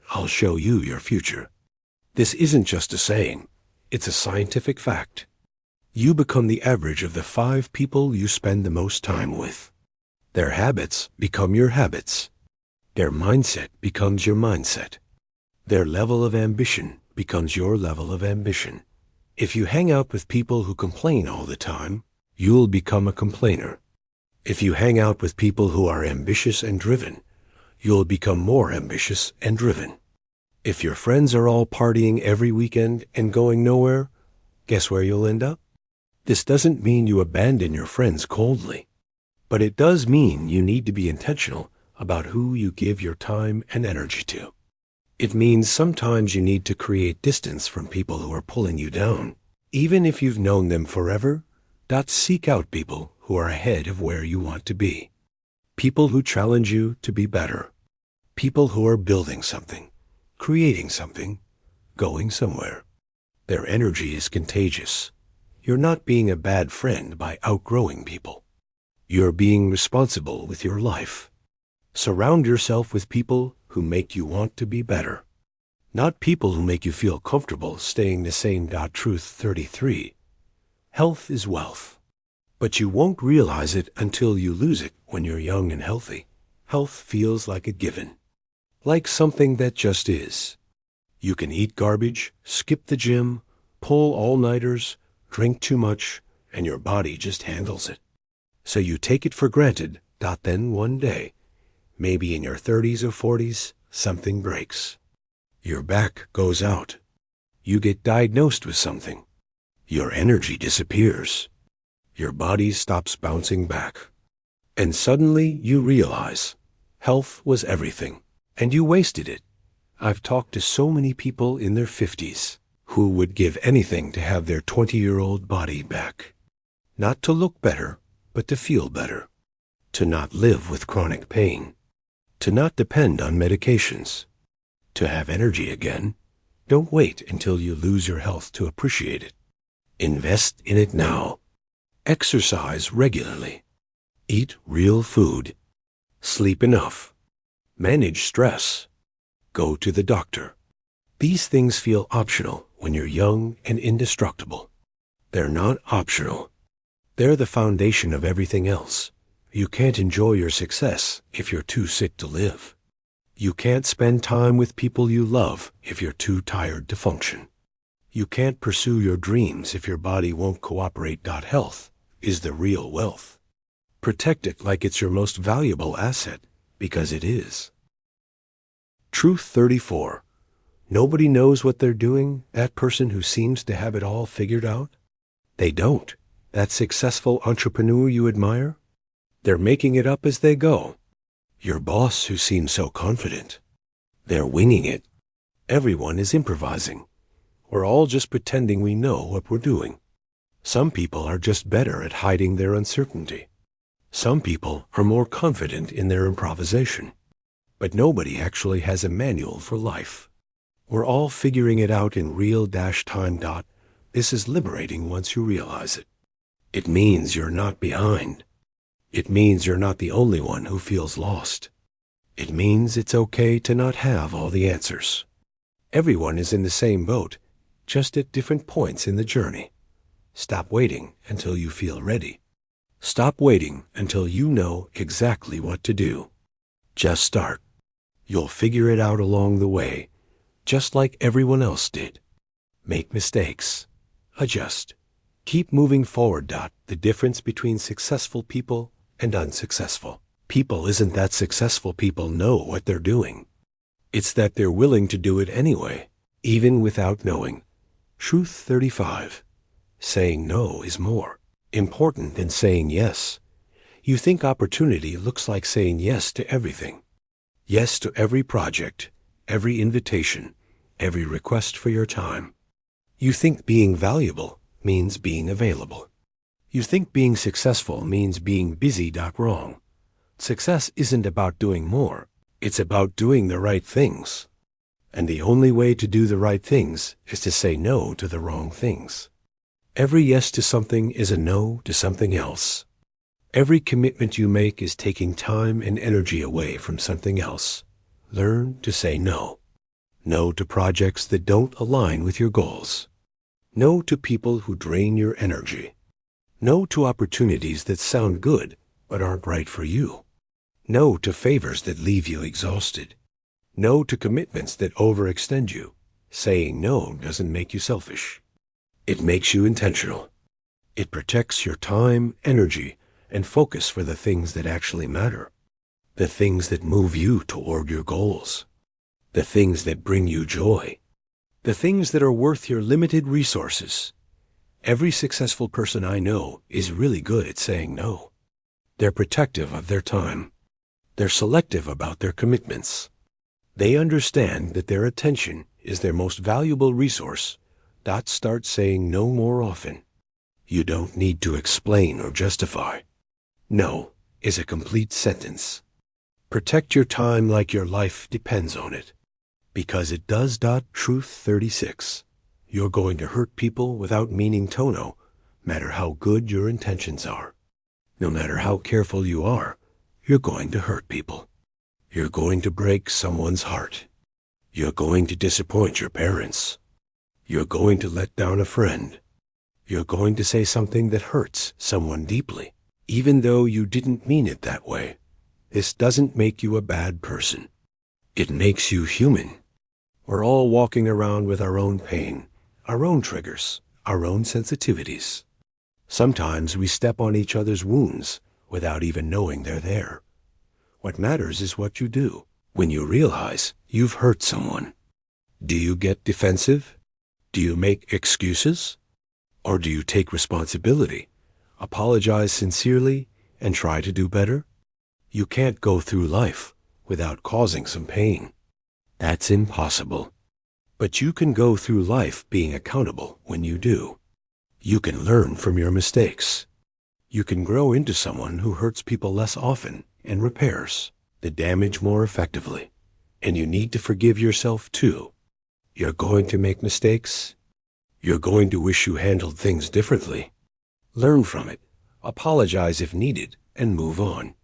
Speaker 1: I'll show you your future. This isn't just a saying. It's a scientific fact. You become the average of the 5 people you spend the most time with. Their habits become your habits. Their mindset becomes your mindset. Their level of ambition becomes your level of ambition. If you hang out with people who complain all the time, you'll become a complainer. If you hang out with people who are ambitious and driven, you'll become more ambitious and driven. If your friends are all partying every weekend and going nowhere, guess where you'll end up? This doesn't mean you abandon your friends coldly, but it does mean you need to be intentional about who you give your time and energy to. It means sometimes you need to create distance from people who are pulling you down. Even if you've known them forever, seek out people who are ahead of where you want to be. People who challenge you to be better. People who are building something, creating something, going somewhere. Their energy is contagious. You're not being a bad friend by outgrowing people. You're being responsible with your life. Surround yourself with people who make you want to be better, not people who make you feel comfortable staying the same. Truth 33. Health is wealth, but you won't realize it until you lose it. When you're young and healthy, health feels like a given, like something that just is. You can eat garbage, skip the gym, pull all-nighters, drink too much, and your body just handles it. So you take it for granted. Then one day, maybe in your 30s or 40s, something breaks. Your back goes out. You get diagnosed with something. Your energy disappears. Your body stops bouncing back. And suddenly you realize health was everything, and you wasted it. I've talked to so many people in their 50s who would give anything to have their 20-year-old body back. Not to look better, but to feel better. To not live with chronic pain. To not depend on medications. To have energy again. Don't wait until you lose your health to appreciate it. Invest in it now. Exercise regularly. Eat real food. Sleep enough. Manage stress. Go to the doctor. These things feel optional when you're young and indestructible. They're not optional. They're the foundation of everything else. You can't enjoy your success if you're too sick to live. You can't spend time with people you love if you're too tired to function. You can't pursue your dreams if your body won't cooperate. Health is the real wealth. Protect it like it's your most valuable asset, because it is. Truth 34. Nobody knows what they're doing. That person who seems to have it all figured out? They don't. That successful entrepreneur you admire? They're making it up as they go. Your boss who seems so confident? They're winging it. Everyone is improvising. We're all just pretending we know what we're doing. Some people are just better at hiding their uncertainty. Some people are more confident in their improvisation. But nobody actually has a manual for life. We're all figuring it out in real-time. This is liberating once you realize it. It means you're not behind. It means you're not the only one who feels lost. It means it's okay to not have all the answers. Everyone is in the same boat, just at different points in the journey. Stop waiting until you feel ready. Stop waiting until you know exactly what to do. Just start. You'll figure it out along the way, just like everyone else did. Make mistakes. Adjust. Keep moving forward. The difference between successful people and unsuccessful people isn't that successful people know what they're doing. It's that they're willing to do it anyway, even without knowing. Truth 35. Saying no is more important than saying yes. You think opportunity looks like saying yes to everything. Yes to every project, every invitation, every request for your time. You think being valuable means being available. You think being successful means being busy. Wrong. Success isn't about doing more. It's about doing the right things. And the only way to do the right things is to say no to the wrong things. Every yes to something is a no to something else. Every commitment you make is taking time and energy away from something else. Learn to say no. No to projects that don't align with your goals. No to people who drain your energy. No to opportunities that sound good but aren't right for you. No to favors that leave you exhausted. No to commitments that overextend you. Saying no doesn't make you selfish. It makes you intentional. It protects your time, energy, and focus for the things that actually matter. The things that move you toward your goals. The things that bring you joy. The things that are worth your limited resources. Every successful person I know is really good at saying no. They're protective of their time. They're selective about their commitments. They understand that their attention is their most valuable resource. Start saying no more often. You don't need to explain or justify. No is a complete sentence. Protect your time like your life depends on it. Because it does. Truth 36. You're going to hurt people without meaning to, no matter how good your intentions are. No matter how careful you are, you're going to hurt people. You're going to break someone's heart. You're going to disappoint your parents. You're going to let down a friend. You're going to say something that hurts someone deeply, even though you didn't mean it that way. This doesn't make you a bad person. It makes you human. We're all walking around with our own pain, our own triggers, our own sensitivities. Sometimes we step on each other's wounds without even knowing they're there. What matters is what you do when you realize you've hurt someone. Do you get defensive? Do you make excuses? Or do you take responsibility, apologize sincerely, and try to do better? You can't go through life without causing some pain. That's impossible. But you can go through life being accountable when you do. You can learn from your mistakes. You can grow into someone who hurts people less often and repairs the damage more effectively. And you need to forgive yourself too. You're going to make mistakes. You're going to wish you handled things differently. Learn from it, apologize if needed, and move on.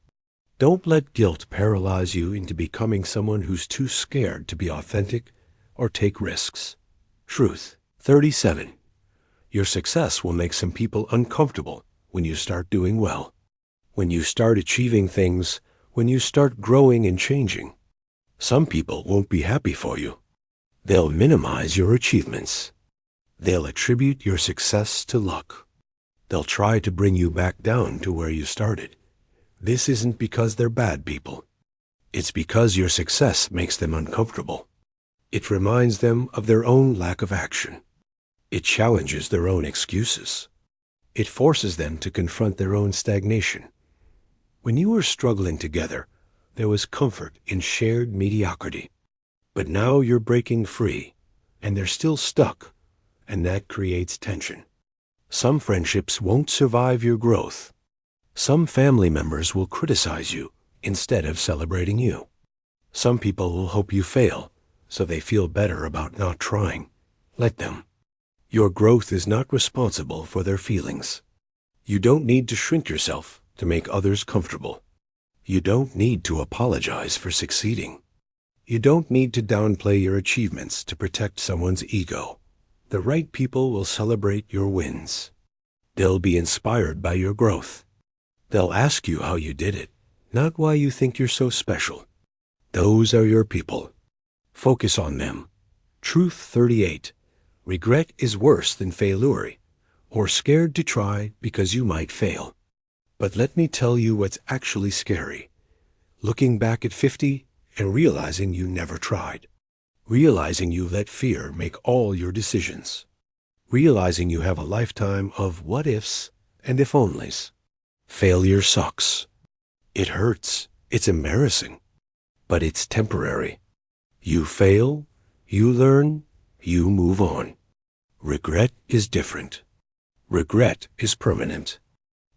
Speaker 1: Don't let guilt paralyze you into becoming someone who's too scared to be authentic or take risks. Truth 37. Your success will make some people uncomfortable when you start doing well, when you start achieving things, when you start growing and changing. Some people won't be happy for you. They'll minimize your achievements. They'll attribute your success to luck. They'll try to bring you back down to where you started. This isn't because they're bad people. It's because your success makes them uncomfortable. It reminds them of their own lack of action. It challenges their own excuses. It forces them to confront their own stagnation. When you were struggling together, there was comfort in shared mediocrity. But now you're breaking free, and they're still stuck, and that creates tension. Some friendships won't survive your growth. Some family members will criticize you instead of celebrating you. Some people will hope you fail, so they feel better about not trying. Let them. Your growth is not responsible for their feelings. You don't need to shrink yourself to make others comfortable. You don't need to apologize for succeeding. You don't need to downplay your achievements to protect someone's ego. The right people will celebrate your wins. They'll be inspired by your growth. They'll ask you how you did it, not why you think you're so special. Those are your people. Focus on them. Truth 38. Regret is worse than failure, or scared to try because you might fail. But let me tell you what's actually scary. Looking back at 50 and realizing you never tried. Realizing you let fear make all your decisions. Realizing you have a lifetime of what-ifs and if-onlys. Failure sucks. It hurts. It's embarrassing. But it's temporary. You fail, you learn, you move on. Regret is different. Regret is permanent.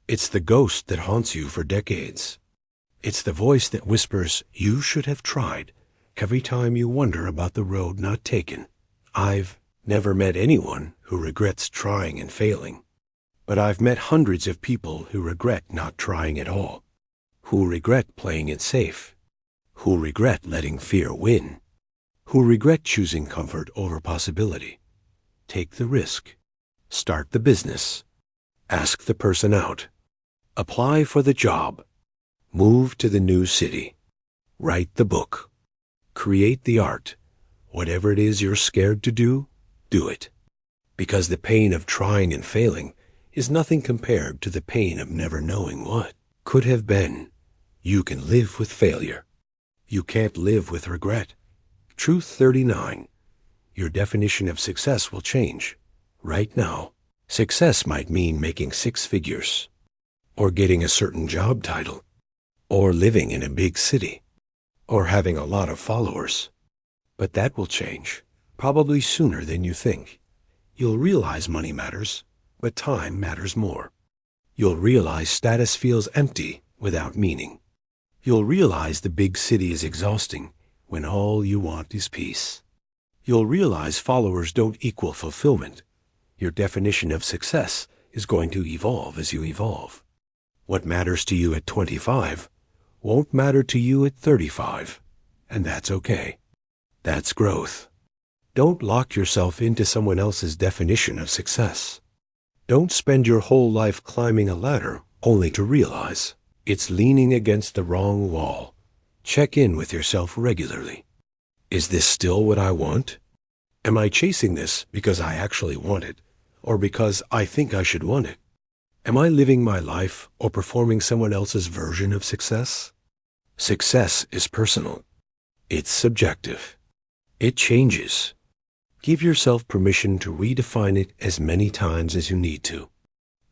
Speaker 1: It's the ghost that haunts you for decades. It's the voice that whispers, "You should have tried," every time you wonder about the road not taken. I've never met anyone who regrets trying and failing. But I've met hundreds of people who regret not trying at all, who regret playing it safe, who regret letting fear win, who regret choosing comfort over possibility. Take the risk. Start the business. Ask the person out. Apply for the job. Move to the new city. Write the book. Create the art. Whatever it is you're scared to do it. Because the pain of trying and failing is nothing compared to the pain of never knowing what could have been. You can live with failure. You can't live with regret. Truth 39. Your definition of success will change. Right now, success might mean making 6 figures, or getting a certain job title, or living in a big city, or having a lot of followers. But that will change, probably sooner than you think. You'll realize money matters, but time matters more. You'll realize status feels empty without meaning. You'll realize the big city is exhausting when all you want is peace. You'll realize followers don't equal fulfillment. Your definition of success is going to evolve as you evolve. What matters to you at 25 won't matter to you at 35, and that's okay. That's growth. Don't lock yourself into someone else's definition of success. Don't spend your whole life climbing a ladder only to realize it's leaning against the wrong wall. Check in with yourself regularly. Is this still what I want? Am I chasing this because I actually want it, or because I think I should want it? Am I living my life or performing someone else's version of success? Success is personal. It's subjective. It changes. Give yourself permission to redefine it as many times as you need to.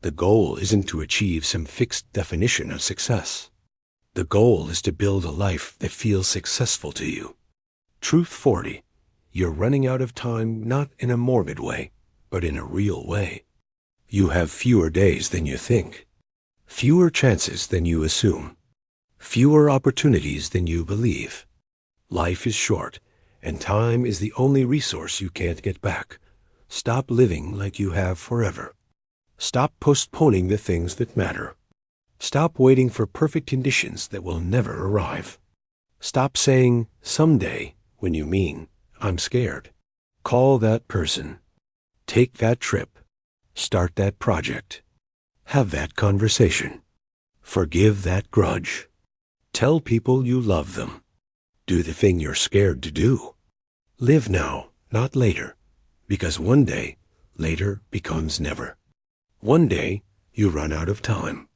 Speaker 1: The goal isn't to achieve some fixed definition of success. The goal is to build a life that feels successful to you. Truth 40. You're running out of time not in a morbid way, but in a real way. You have fewer days than you think, fewer chances than you assume, fewer opportunities than you believe. Life is short, and time is the only resource you can't get back. Stop living like you have forever. Stop postponing the things that matter. Stop waiting for perfect conditions that will never arrive. Stop saying someday when you mean I'm scared. Call that person. Take that trip. Start that project. Have that conversation. Forgive that grudge. Tell people you love them. Do the thing you're scared to do. Live now, not later, because one day, later becomes never. One day, you run out of time.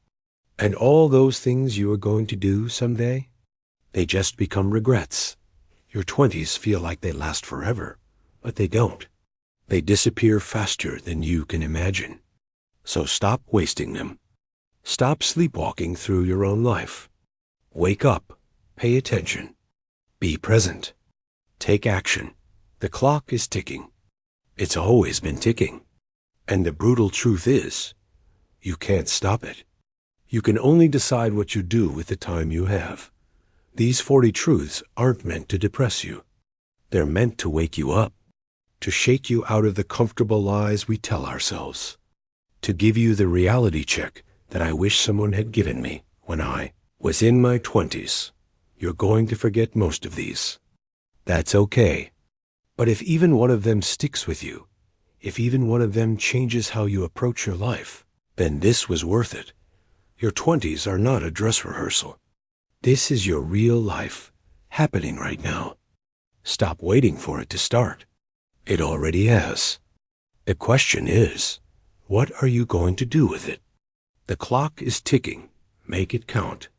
Speaker 1: And all those things you are going to do someday, they just become regrets. Your 20s feel like they last forever, but they don't. They disappear faster than you can imagine. So stop wasting them. Stop sleepwalking through your own life. Wake up. Pay attention. Be present. Take action. The clock is ticking. It's always been ticking. And the brutal truth is, you can't stop it. You can only decide what you do with the time you have. These 40 truths aren't meant to depress you. They're meant to wake you up, to shake you out of the comfortable lies we tell ourselves, to give you the reality check that I wish someone had given me when I was in my 20s. You're going to forget most of these. That's okay. But if even one of them sticks with you, if even one of them changes how you approach your life, then this was worth it. Your 20s are not a dress rehearsal. This is your real life, happening right now. Stop waiting for it to start. It already has. The question is, what are you going to do with it? The clock is ticking. Make it count.